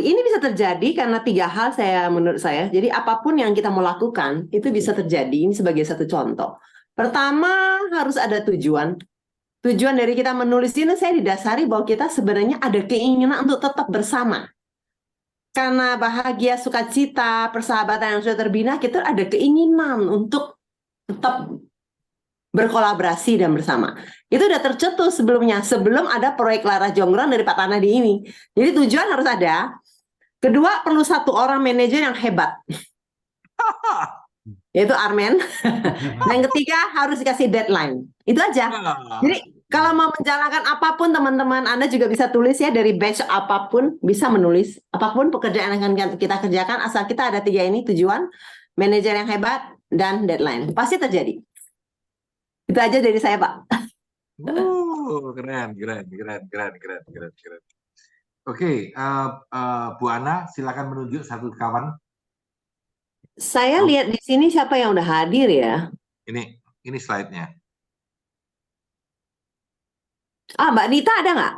Speaker 13: Ini bisa terjadi karena 3 hal menurut saya. Jadi apapun yang kita mau lakukan itu bisa terjadi. Ini sebagai satu contoh. Pertama harus ada tujuan. Tujuan dari kita menulis ini saya didasari bahwa kita sebenarnya ada keinginan untuk tetap bersama. Karena bahagia, sukacita, persahabatan yang sudah terbina, kita ada keinginan untuk tetap berkolaborasi dan bersama. Itu udah tercetus sebelumnya, sebelum ada proyek Lara Jonggrang dari Pak Tanadi ini. Jadi tujuan harus ada. Kedua, perlu 1 orang manajer yang hebat. Yaitu Armen. Yang ketiga harus dikasih deadline. Itu aja. Jadi kalau mau menjalankan apapun teman-teman, Anda juga bisa tulis ya, dari batch apapun bisa menulis. Apapun pekerjaan yang akan kita kerjakan, asal kita ada 3 ini, tujuan, manajer yang hebat, dan deadline. Pasti terjadi. Itu aja dari saya, Pak.
Speaker 2: Keren. Oke, Bu Ana, silakan menunjuk 1 kawan.
Speaker 13: Saya lihat di sini siapa yang udah hadir ya.
Speaker 2: Ini slide-nya.
Speaker 13: Mbak Nita ada nggak?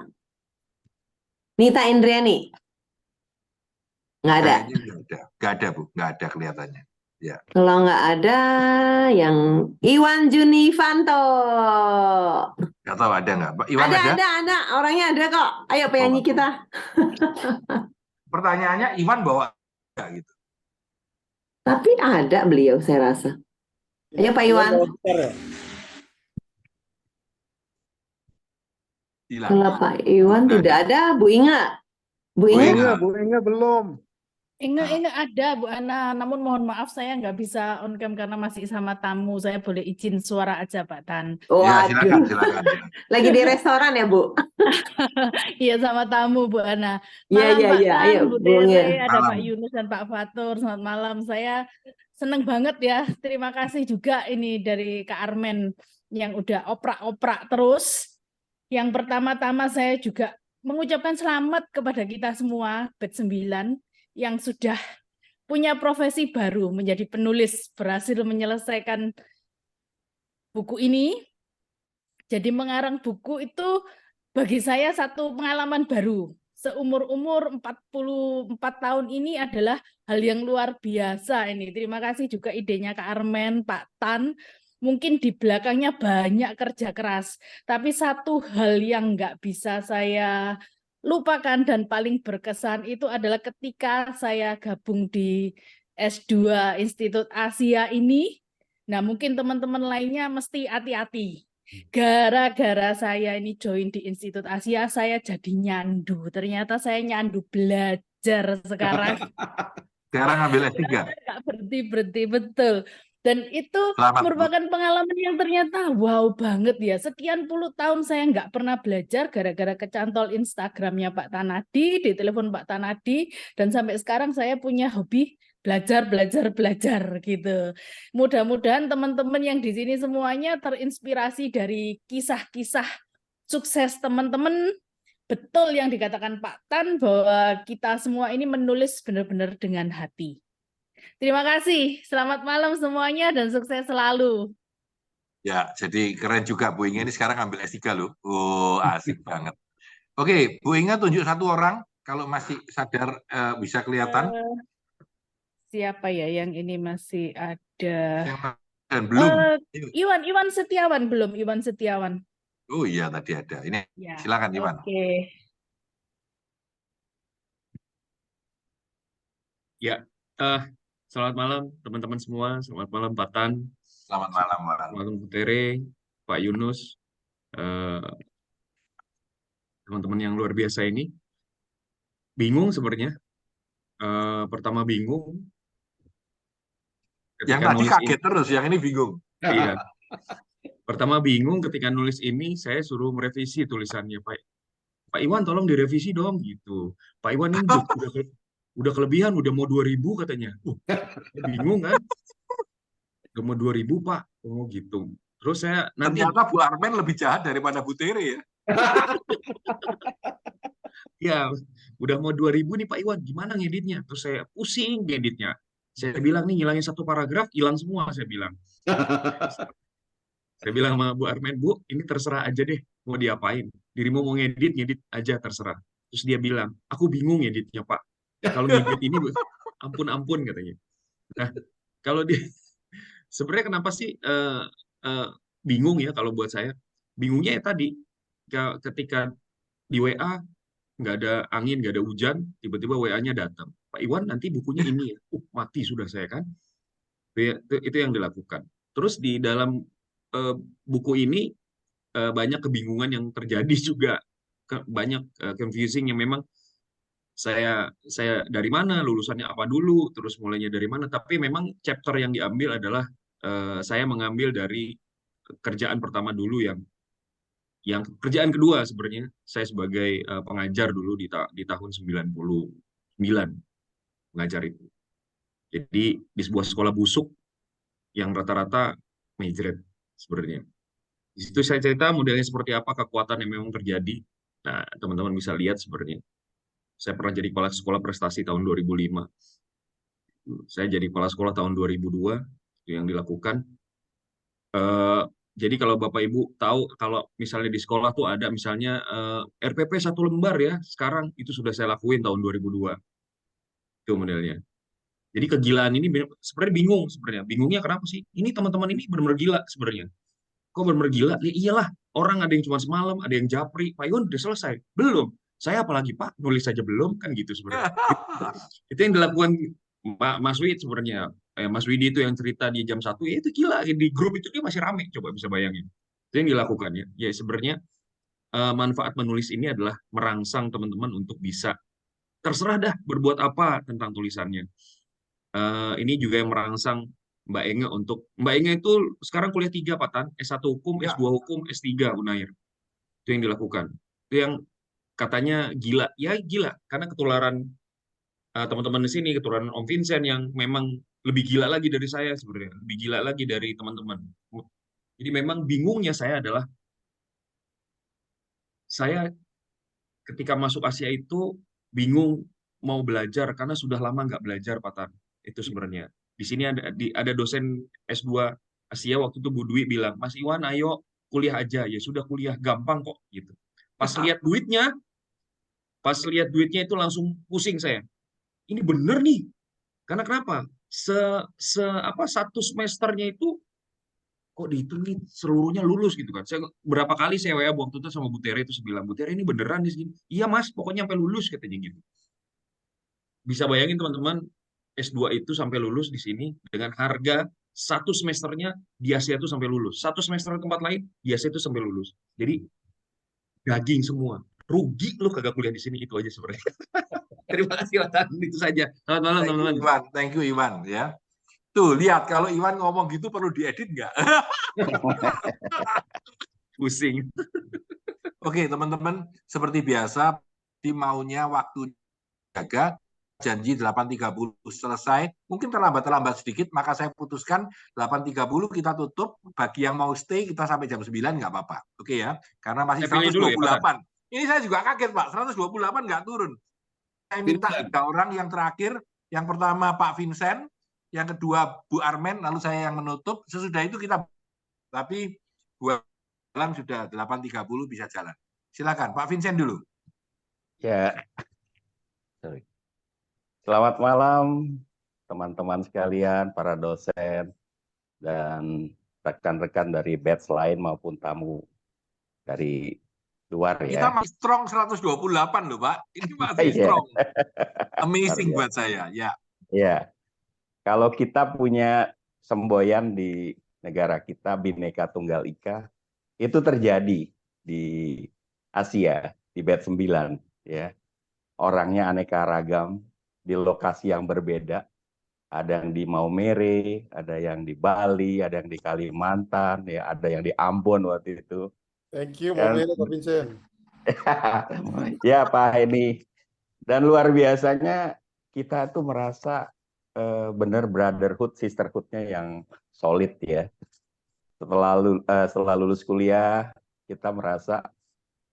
Speaker 13: Nita Indriani? Nggak ada.
Speaker 2: Nggak ada, Bu. Nggak ada kelihatannya. Ya.
Speaker 13: Kalau nggak ada, yang Iwan Junifanto.
Speaker 2: Nggak tahu ada nggak? Iwan
Speaker 13: ada. Orangnya ada kok. Ayo penyanyi kita.
Speaker 2: Pertanyaannya, Iwan bawa nggak gitu?
Speaker 13: Tapi ada beliau, saya rasa. Ayo Pak Iwan. Kalau Pak Iwan tidak ada, Bu Inga. Bu
Speaker 5: Inga belum.
Speaker 14: Inga ada Bu Ana, namun mohon maaf saya nggak bisa on cam karena masih sama tamu. Saya boleh izin suara aja Pak Tan.
Speaker 2: Ya, silakan.
Speaker 13: Lagi di restoran ya Bu?
Speaker 14: Iya sama tamu Bu Ana.
Speaker 13: Malam Pak Tan,
Speaker 14: ayo, Bu Tere, ada
Speaker 2: malam.
Speaker 14: Pak Yunus dan Pak Fatur. Selamat malam. Saya seneng banget ya. Terima kasih juga ini dari Kak Armen yang udah oprak-oprak terus. Yang pertama-tama saya juga mengucapkan selamat kepada kita semua, batch 9, yang sudah punya profesi baru menjadi penulis, berhasil menyelesaikan buku ini. Jadi mengarang buku itu bagi saya satu pengalaman baru. Seumur-umur 44 tahun ini adalah hal yang luar biasa ini. Terima kasih juga idenya Kak Armen, Pak Tan. Mungkin di belakangnya banyak kerja keras, tapi satu hal yang nggak bisa saya lupakan dan paling berkesan itu adalah ketika saya gabung di S2 Institut Asia ini. Nah, mungkin teman-teman lainnya mesti hati-hati. Gara-gara saya ini join di Institut Asia, saya jadi nyandu. Ternyata saya nyandu belajar sekarang.
Speaker 2: Sekarang ambil S3.
Speaker 14: Nggak berhenti-berhenti, betul. Dan itu merupakan pengalaman yang ternyata wow banget ya. Sekian puluh tahun saya nggak pernah belajar gara-gara kecantol Instagramnya Pak Tanadi, di telepon Pak Tanadi, dan sampai sekarang saya punya hobi belajar gitu. Mudah-mudahan teman-teman yang di sini semuanya terinspirasi dari kisah-kisah sukses teman-teman. Betul yang dikatakan Pak Tan bahwa kita semua ini menulis benar-benar dengan hati. Terima kasih. Selamat malam semuanya dan sukses selalu.
Speaker 2: Ya, jadi keren juga Bu Inga ini sekarang ambil S3 loh. Oh, asik banget. Oke, Bu Inga tunjuk 1 orang kalau masih sadar bisa kelihatan.
Speaker 14: Siapa ya yang ini masih ada?
Speaker 2: Dan belum.
Speaker 14: Iwan Setiawan belum. Iwan Setiawan.
Speaker 2: Oh iya tadi ada. Ini
Speaker 14: ya.
Speaker 2: Silakan Iwan.
Speaker 14: Oke.
Speaker 3: Ya. Selamat malam teman-teman semua. Selamat malam Pak Tan.
Speaker 2: Selamat malam Pak.
Speaker 3: Selamat malam Bu Tere, Pak Yunus, teman-teman yang luar biasa ini. Bingung sebenarnya. Pertama bingung.
Speaker 2: Yang tadi kaget ini, terus, yang ini bingung.
Speaker 3: Iya. Pertama bingung ketika nulis ini, saya suruh merevisi tulisannya Pak Iwan, tolong direvisi dong gitu. Pak Iwan ini udah kelebihan, udah mau 2000 katanya. Bingung kan? Udah mau 2000 Pak, oh gitu. Terus saya nanti
Speaker 2: ternyata Bu Armen lebih jahat daripada Bu Tere ya.
Speaker 3: Ya, udah mau 2000 nih Pak Iwan, gimana ngeditnya? Terus saya pusing ngeditnya. Saya bilang nih ngilangin satu paragraf, hilang semua saya bilang. Saya bilang sama Bu Armen, Bu, ini terserah aja deh mau diapain. Dirimu mau ngedit, ngedit aja terserah. Terus dia bilang, aku bingung ngeditnya Pak. Kalau ngedit ini, ampun-ampun katanya. Nah, kalau dia, sebenarnya kenapa sih bingung ya kalau buat saya? Bingungnya ya tadi, ketika di WA, nggak ada angin, nggak ada hujan, tiba-tiba WA-nya datang. Pak Iwan, nanti bukunya ini ya. Mati sudah saya kan. Itu yang dilakukan. Terus di dalam buku ini banyak kebingungan yang terjadi juga, banyak confusing yang memang saya dari mana, lulusannya apa dulu, terus mulainya dari mana. Tapi memang chapter yang diambil adalah saya mengambil dari kerjaan pertama dulu yang kerjaan kedua sebenarnya saya sebagai pengajar dulu di tahun 99 mengajar itu. Jadi di sebuah sekolah busuk yang rata-rata majret sebenarnya. Di situ saya cerita modelnya seperti apa, kekuatan yang memang terjadi. Nah, teman-teman bisa lihat sebenarnya. Saya pernah jadi kepala sekolah prestasi tahun 2005. Saya jadi kepala sekolah tahun 2002, itu yang dilakukan. Jadi kalau Bapak Ibu tahu, kalau misalnya di sekolah tuh ada misalnya RPP 1 lembar ya, sekarang itu sudah saya lakuin tahun 2002. Itu modelnya. Jadi kegilaan ini sebenarnya bingung sebenarnya. Bingungnya kenapa sih? Ini teman-teman ini benar-benar gila sebenarnya. Kok benar-benar gila? Ya iyalah, orang ada yang cuma semalam, ada yang japri. Pak Iwan udah selesai. Belum. Saya apalagi Pak, nulis saja belum, kan gitu sebenarnya. Itu yang dilakukan Mas Wid sebenarnya. Mas Widi itu yang cerita di jam 1, ya itu gila. Di grup itu dia masih rame, coba bisa bayangin. Itu yang dilakukan ya. Ya sebenarnya manfaat menulis ini adalah merangsang teman-teman untuk bisa terserah dah berbuat apa tentang tulisannya. Ini juga yang merangsang Mbak Enge Mbak Enge itu sekarang kuliah 3 Pak Tan, S1 Hukum, S2 Hukum, S3 Unair. Itu yang dilakukan. Itu yang katanya gila. Ya gila, karena ketularan teman-teman di sini, ketularan Om Vincent yang memang lebih gila lagi dari saya sebenarnya, lebih gila lagi dari teman-teman. Jadi memang bingungnya saya adalah, saya ketika masuk Asia itu bingung mau belajar karena sudah lama nggak belajar Pak Tan. Itu sebenarnya. Di sini ada dosen S2 Asia waktu itu Bu Dwi bilang, Mas Iwan ayo kuliah aja. Ya sudah kuliah, gampang kok gitu. Pas lihat duitnya itu langsung pusing saya. Ini bener nih. Karena kenapa? Satu semesternya itu kok dihitung nih seluruhnya lulus gitu kan. Berapa kali saya WA waktu itu sama Bu Tere itu bilang, Bu Tere ini beneran di sini. Iya Mas, pokoknya sampai lulus katanya gitu. Bisa bayangin teman-teman, S2 itu sampai lulus di sini dengan harga 1 semesternya di Asia itu sampai lulus. 1 semester di tempat lain di Asia itu sampai lulus. Jadi daging semua. Rugi lu kagak kuliah di sini, itu aja sebenarnya. Terima kasih Pak. Itu saja. Selamat malam teman-teman.
Speaker 2: Thank you Iwan ya. Tuh lihat kalau Iwan ngomong gitu perlu diedit nggak?
Speaker 3: Pusing.
Speaker 2: Oke teman-teman, seperti biasa maunya waktu jaga, janji 8.30 selesai, mungkin terlambat sedikit, maka saya putuskan 8.30 kita tutup, bagi yang mau stay kita sampai jam 9 nggak apa-apa, oke ya, karena masih 128. Ya, ini saya juga kaget Pak, 128 nggak turun. Saya minta 3 orang yang terakhir, yang pertama Pak Vincent, yang kedua Bu Armen, lalu saya yang menutup, sesudah itu kita, tapi Bu Armen sudah 8.30 bisa jalan. Silakan Pak Vincent dulu.
Speaker 15: Ya. Sorry. Selamat malam teman-teman sekalian, para dosen, dan rekan-rekan dari batch lain maupun tamu dari luar ya.
Speaker 2: Kita masih strong 128 loh Pak, ini masih strong. Amazing buat saya, ya.
Speaker 15: Ya, kalau kita punya semboyan di negara kita, Bhinneka Tunggal Ika, itu terjadi di Asia, di batch 9 ya. Orangnya aneka ragam, di lokasi yang berbeda, ada yang di Maumere, ada yang di Bali, ada yang di Kalimantan, ya, ada yang di Ambon waktu itu.
Speaker 9: Thank you, Maumere, Pak Vincent.
Speaker 15: Ya Pak ini, dan luar biasanya kita tuh merasa benar brotherhood, sisterhoodnya yang solid ya. Setelah lulus kuliah, kita merasa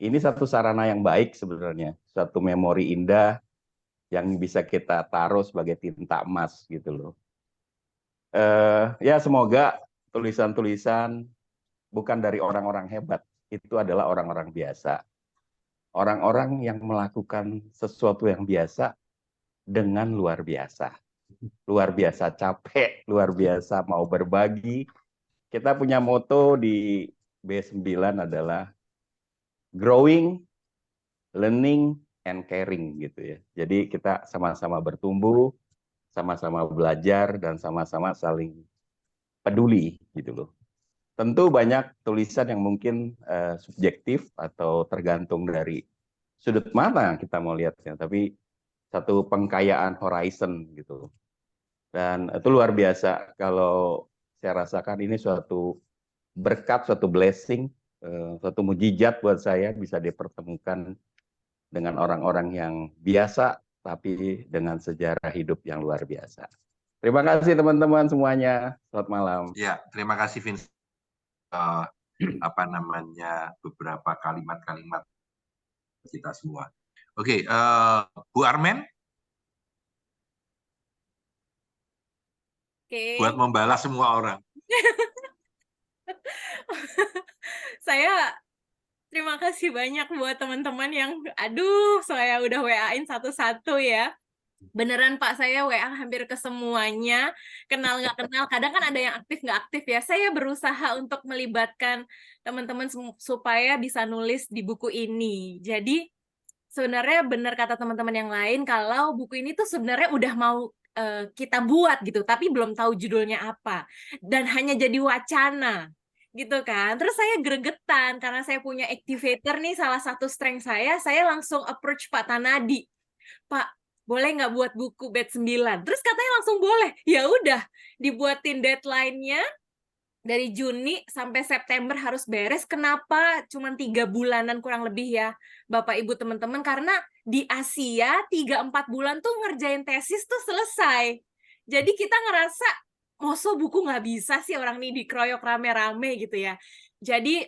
Speaker 15: ini satu sarana yang baik sebenarnya, satu memori indah yang bisa kita taruh sebagai tinta emas gitu loh. Ya semoga tulisan-tulisan bukan dari orang-orang hebat, itu adalah orang-orang biasa. Orang-orang yang melakukan sesuatu yang biasa dengan luar biasa. Luar biasa capek, luar biasa mau berbagi. Kita punya moto di B9 adalah growing, learning, and caring gitu ya. Jadi kita sama-sama bertumbuh, sama-sama belajar, dan sama-sama saling peduli gitu loh. Tentu banyak tulisan yang mungkin subjektif atau tergantung dari sudut mana kita mau lihatnya, tapi satu pengkayaan horizon gitu. Dan itu luar biasa kalau saya rasakan ini suatu berkat, suatu blessing, suatu mujizat buat saya bisa dipertemukan dengan orang-orang yang biasa tapi dengan sejarah hidup yang luar biasa. Terima kasih teman-teman semuanya. Selamat malam.
Speaker 2: Ya, terima kasih Vincent. Beberapa kalimat-kalimat kita semua. Oke, Bu Armen. Buat membalas semua orang.
Speaker 6: Saya terima kasih banyak buat teman-teman yang, aduh, saya udah WA-in satu-satu ya. Beneran Pak, saya WA hampir ke semuanya, kenal nggak kenal, kadang kan ada yang aktif nggak aktif ya. Saya berusaha untuk melibatkan teman-teman supaya bisa nulis di buku ini. Jadi sebenarnya benar kata teman-teman yang lain, kalau buku ini tuh sebenarnya udah mau kita buat gitu, tapi belum tahu judulnya apa. Dan hanya jadi wacana gitu kan. Terus saya gregetan, karena saya punya activator nih, salah satu strength saya langsung approach Pak Tanadi. Pak, boleh nggak buat buku batch 9? Terus katanya langsung boleh. Ya udah, dibuatin deadline-nya dari Juni sampai September harus beres. Kenapa cuma 3 bulanan kurang lebih ya, Bapak Ibu teman-teman? Karena di Asia 3-4 bulan tuh ngerjain tesis tuh selesai. Jadi kita ngerasa, masa buku nggak bisa sih orang ini dikeroyok rame-rame gitu ya. Jadi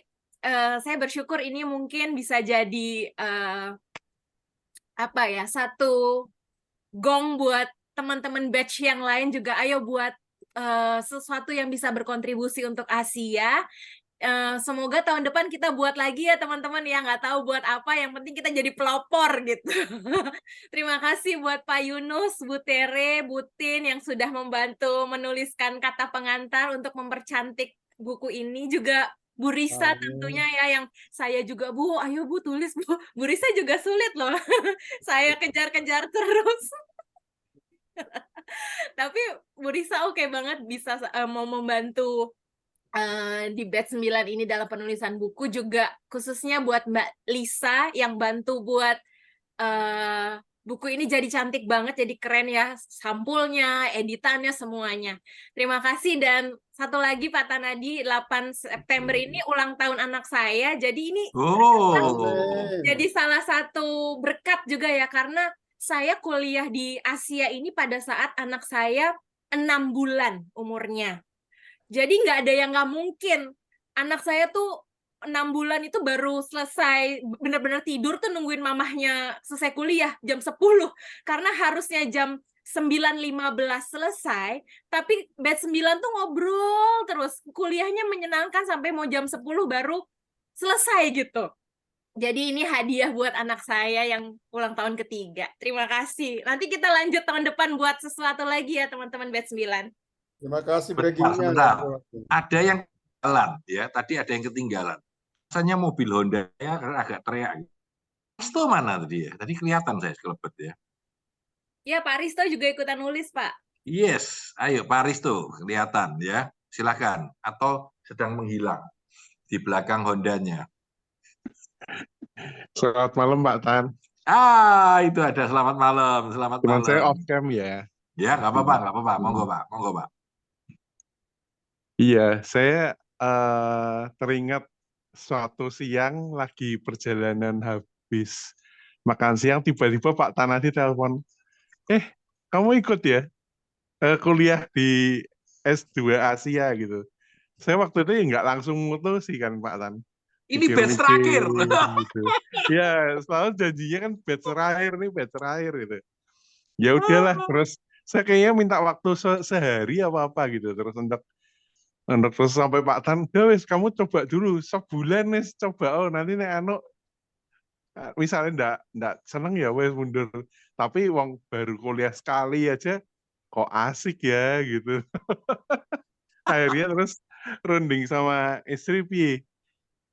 Speaker 6: saya bersyukur ini mungkin bisa jadi satu gong buat teman-teman batch yang lain juga. Ayo buat sesuatu yang bisa berkontribusi untuk Asia. Semoga tahun depan kita buat lagi ya teman-teman, ya nggak tahu buat apa, yang penting kita jadi pelopor gitu. Terima kasih buat Pak Yunus, Bu Tere, Bu Tin yang sudah membantu menuliskan kata pengantar untuk mempercantik buku ini. Juga Bu Risa tentunya ya, yang saya juga, Bu, ayo Bu tulis Bu. Bu Risa juga sulit loh. Saya kejar-kejar terus. Tapi Bu Risa oke banget bisa mau membantu di batch 9 ini dalam penulisan buku, juga khususnya buat Mbak Lisa yang bantu buat buku ini jadi cantik banget, jadi keren ya, sampulnya, editannya, semuanya. Terima kasih. Dan satu lagi Pak Tanadi, 8 September ini ulang tahun anak saya, jadi ini jadi salah satu berkat juga ya, karena saya kuliah di Asia ini pada saat anak saya 6 bulan umurnya. Jadi nggak ada yang nggak mungkin. Anak saya tuh 6 bulan itu baru selesai, benar-benar tidur tuh nungguin mamahnya selesai kuliah jam 10. Karena harusnya jam 9.15 selesai, tapi batch 9 tuh ngobrol terus. Kuliahnya menyenangkan sampai mau jam 10 baru selesai gitu. Jadi ini hadiah buat anak saya yang ulang tahun ketiga. Terima kasih. Nanti kita lanjut tahun depan buat sesuatu lagi ya teman-teman batch 9.
Speaker 9: Terima kasih
Speaker 2: Sebentar. Ada yang ketinggalan ya. Tadi ada yang ketinggalan. Rasanya mobil Honda-nya agak teriak. Risto mana tadi ya? Tadi kelihatan saya sekelebet ya.
Speaker 6: Ya, Pak Risto juga ikutan nulis, Pak.
Speaker 2: Yes, ayo Pak Risto, kelihatan ya. Silakan. Atau sedang menghilang di belakang Hondanya.
Speaker 16: Selamat malam Pak Tan.
Speaker 2: Itu ada selamat malam. Selamat
Speaker 16: Cuman
Speaker 2: malam.
Speaker 16: saya off cam ya.
Speaker 2: Ya, nggak apa-apa. Monggo Pak.
Speaker 16: Iya, saya teringat suatu siang lagi perjalanan habis makan siang, tiba-tiba Pak Tanadi telepon, kamu ikut ya kuliah di S2 Asia gitu. Saya waktu itu nggak langsung mutusin kan Pak Tan.
Speaker 2: Ini batch terakhir.
Speaker 16: Gitu. Ya, selalu janjinya kan batch terakhir gitu. Ya udahlah, terus Saya kayaknya minta waktu sehari apa gitu, terus untuk terus sampai Pak Tan, "Ya wis kamu coba dulu sebulan wis coba, oh nanti nek anu misalnya ndak seneng ya wes mundur, tapi wong baru kuliah sekali aja kok asik ya gitu." Akhirnya terus runding sama istri, piye,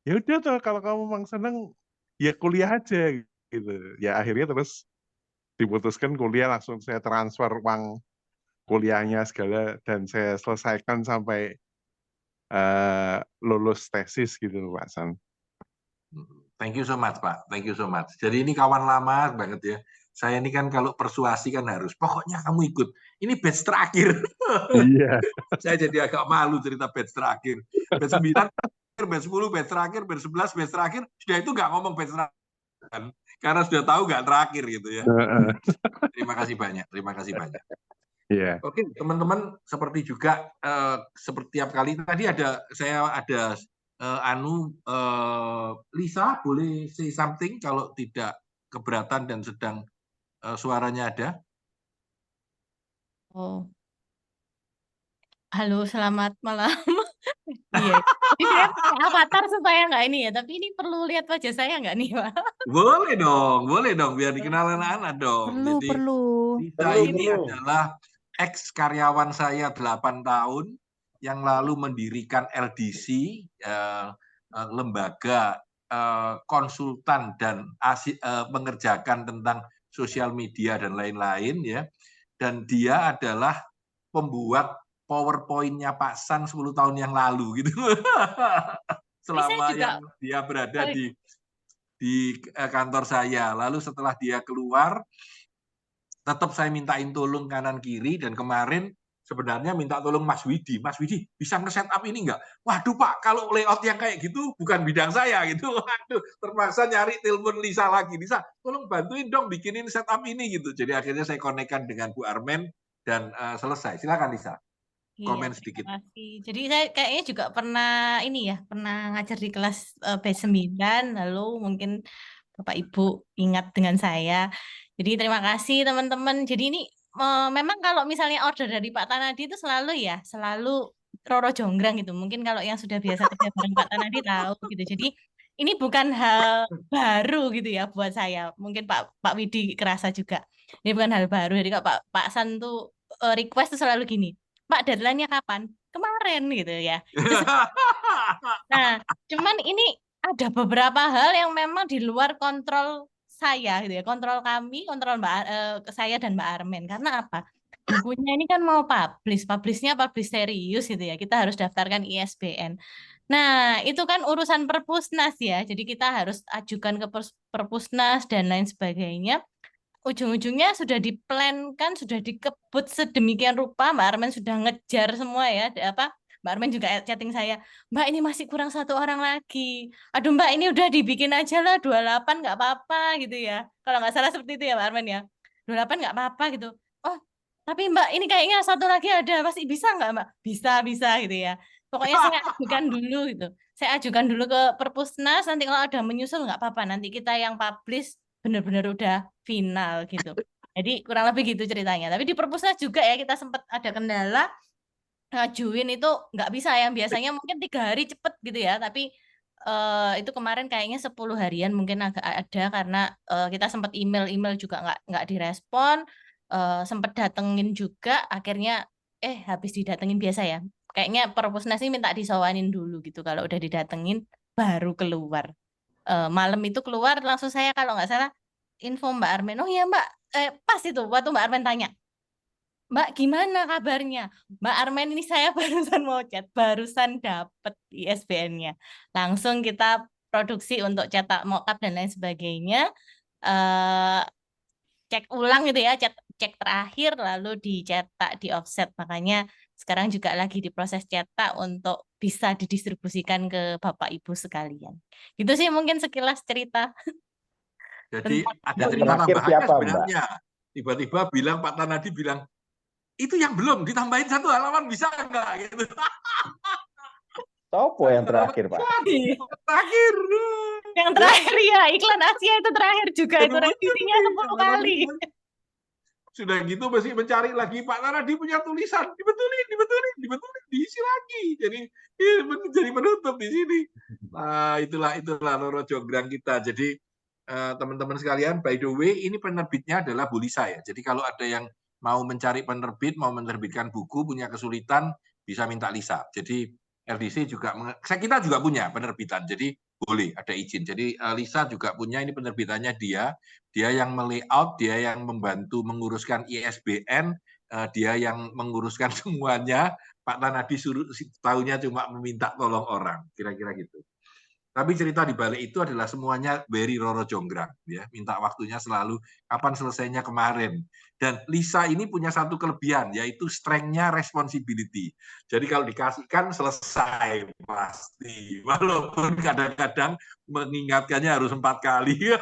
Speaker 16: ya udah tuh kalau kamu memang seneng ya kuliah aja gitu. Ya akhirnya terus diputuskan kuliah, langsung saya transfer uang kuliahnya segala dan saya selesaikan sampai lulus tesis gitu Pak San.
Speaker 2: Thank you so much Pak, thank you so much. Jadi ini kawan lama banget ya. Saya ini kan kalau persuasi kan harus, pokoknya kamu ikut. Ini batch terakhir.
Speaker 16: Iya.
Speaker 2: Saya jadi agak malu cerita batch terakhir. Batch 9, batch 10, batch terakhir, batch 11, batch terakhir. Sudah itu nggak ngomong batch terakhir. Karena sudah tahu nggak terakhir gitu ya. Terima kasih banyak, terima kasih banyak.
Speaker 16: Yeah.
Speaker 2: Oke, teman-teman, seperti juga seperti tiap kali tadi saya ada Lisa, boleh say something kalau tidak keberatan dan sedang suaranya ada.
Speaker 14: Oh. Halo, selamat malam. Iya. Jadi saya pakai avatar supaya nggak ini ya, tapi ini perlu lihat wajah saya nggak nih, Pak?
Speaker 2: Boleh dong, biar dikenal anak-anak dong. Jadi Lisa ini adalah ex karyawan saya 8 tahun yang lalu mendirikan LDC, lembaga konsultan dan mengerjakan tentang sosial media dan lain-lain ya. Dan dia adalah pembuat PowerPoint-nya Pak San 10 tahun yang lalu gitu. Selama yang dia berada di kantor saya. Lalu setelah dia keluar, tetap saya mintain tolong kanan kiri, dan kemarin sebenarnya minta tolong Mas Widi. Mas Widi, bisa nge-setup ini nggak? Waduh Pak, kalau layout yang kayak gitu bukan bidang saya gitu. Waduh, terpaksa nyari telepon Lisa lagi. Lisa, tolong bantuin dong bikinin setup ini gitu. Jadi akhirnya saya konekkan dengan Bu Armen dan selesai. Silakan Lisa. Komen sedikit.
Speaker 14: Terima kasih. Jadi saya kayaknya juga pernah ngajar di kelas B9, lalu mungkin Bapak Ibu ingat dengan saya. Jadi terima kasih teman-teman. Jadi ini memang kalau misalnya order dari Pak Tanadi itu selalu Roro Jonggrang gitu. Mungkin kalau yang sudah biasa kerja bareng Pak Tanadi tahu gitu. Jadi ini bukan hal baru gitu ya buat saya. Mungkin Pak Widi kerasa juga. Ini bukan hal baru. Jadi kalau Pak San tuh request tuh selalu gini, Pak, deadline-nya kapan? Kemarin gitu ya. Nah, cuman ini ada beberapa hal yang memang di luar kontrol saya gitu ya. Kontrol kami, kontrol saya dan Mbak Armen. Karena apa? Bukunya ini kan mau publishnya publish serius gitu ya. Kita harus daftarkan ISBN. Nah, itu kan urusan Perpusnas ya. Jadi kita harus ajukan ke Perpusnas dan lain sebagainya. Ujung-ujungnya sudah diplankan, sudah dikebut sedemikian rupa. Mbak Armen sudah ngejar semua ya. Mbak Armen juga chatting saya, Mbak ini masih kurang 1 orang lagi. Aduh Mbak, ini udah dibikin aja lah 28 nggak apa-apa gitu ya. Kalau nggak salah seperti itu ya Mbak Armen ya. 28 nggak apa-apa gitu. Oh, tapi Mbak ini kayaknya 1 lagi ada, pasti bisa nggak Mbak? Bisa gitu ya. Pokoknya saya ajukan dulu gitu. Saya ajukan dulu ke Perpusnas, nanti kalau ada menyusul nggak apa-apa. Nanti kita yang publish benar-benar udah final gitu. Jadi kurang lebih gitu ceritanya. Tapi di Perpusnas juga ya kita sempat ada kendala, ngajuin itu nggak bisa, yang biasanya mungkin 3 hari cepet gitu ya. Tapi itu kemarin kayaknya 10 harian mungkin agak ada, karena kita sempat email juga nggak direspon, sempat datengin juga, akhirnya habis didatengin biasa ya. Kayaknya Perpusnas ini minta disawanin dulu gitu. Kalau udah didatengin baru keluar. Malam itu keluar langsung saya kalau nggak salah info Mbak Armen. Oh iya Mbak, pas itu waktu Mbak Armen tanya, Mbak gimana kabarnya? Mbak Armen ini saya barusan mau chat, barusan dapet ISBN-nya. Langsung kita produksi untuk cetak mock-up dan lain sebagainya. Cek ulang gitu ya, cek terakhir lalu dicetak, di offset. Makanya sekarang juga lagi diproses cetak untuk bisa didistribusikan ke Bapak Ibu sekalian. Gitu sih mungkin sekilas cerita.
Speaker 2: Jadi ada cerita tambahannya sebenarnya. Tiba-tiba bilang Pak Tanadi bilang, itu yang belum ditambahin 1 halaman bisa enggak gitu.
Speaker 15: Sopo yang terakhir Pak?
Speaker 2: Terakhir.
Speaker 14: Yang terakhir ya, iklan Asia itu terakhir juga, itu revisinya 10 kali.
Speaker 2: Sudah gitu masih mencari lagi, Pak Tanadi punya tulisan, dibetulin, diisi lagi. Jadi jadi penutup di sini. Nah, itulah Roro Jonggrang kita. Jadi teman-teman sekalian, by the way, ini penerbitnya adalah Bu Lisa ya. Jadi kalau ada yang mau mencari penerbit, mau menerbitkan buku, punya kesulitan, bisa minta Lisa. Jadi LDC juga, kita juga punya penerbitan. Jadi boleh ada izin. Jadi Lisa juga punya, ini penerbitannya dia yang melayout, dia yang membantu menguruskan ISBN, dia yang menguruskan semuanya. Pak Tanadi tahunya cuma meminta tolong orang, kira-kira gitu. Tapi cerita di balik itu adalah semuanya very Roro Jonggrang, ya. Minta waktunya selalu kapan selesainya kemarin. Dan Lisa ini punya satu kelebihan, yaitu strength-nya responsibility. Jadi kalau dikasihkan selesai pasti, walaupun kadang-kadang mengingatkannya harus 4 kali.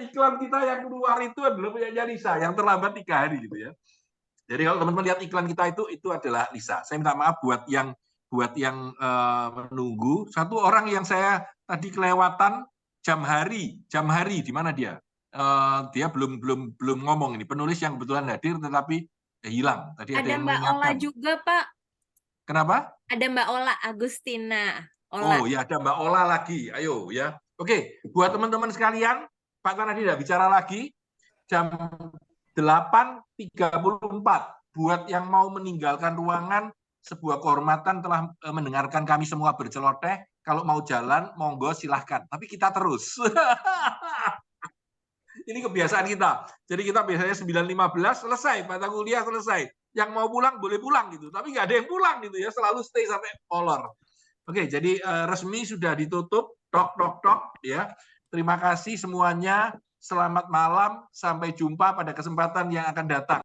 Speaker 2: Iklan kita yang keluar itu adalah punya Lisa, yang terlambat 3 hari gitu ya. Jadi kalau teman-teman lihat iklan kita itu adalah Lisa. Saya minta maaf buat yang menunggu. Satu orang yang saya tadi kelewatan jam hari di mana dia? Dia belum ngomong ini. Penulis yang kebetulan hadir tetapi hilang. Tadi ada yang
Speaker 6: Mbak Ola juga, Pak.
Speaker 2: Kenapa?
Speaker 6: Ada Mbak Ola Agustina. Ola.
Speaker 2: Oh ya, ada Mbak Ola lagi. Ayo ya. Oke, buat teman-teman sekalian, Pak Tanadi tidak bicara lagi. Jam 8.34. Buat yang mau meninggalkan ruangan, sebuah kehormatan telah mendengarkan kami semua berceloteh. Kalau mau jalan, monggo silahkan. Tapi kita terus. Ini kebiasaan kita. Jadi kita biasanya 9.15 selesai, mata kuliah selesai. Yang mau pulang boleh pulang gitu. Tapi nggak ada yang pulang gitu ya. Selalu stay sampai molor. Oke, jadi resmi sudah ditutup. Tok ya. Terima kasih semuanya. Selamat malam. Sampai jumpa pada kesempatan yang akan datang.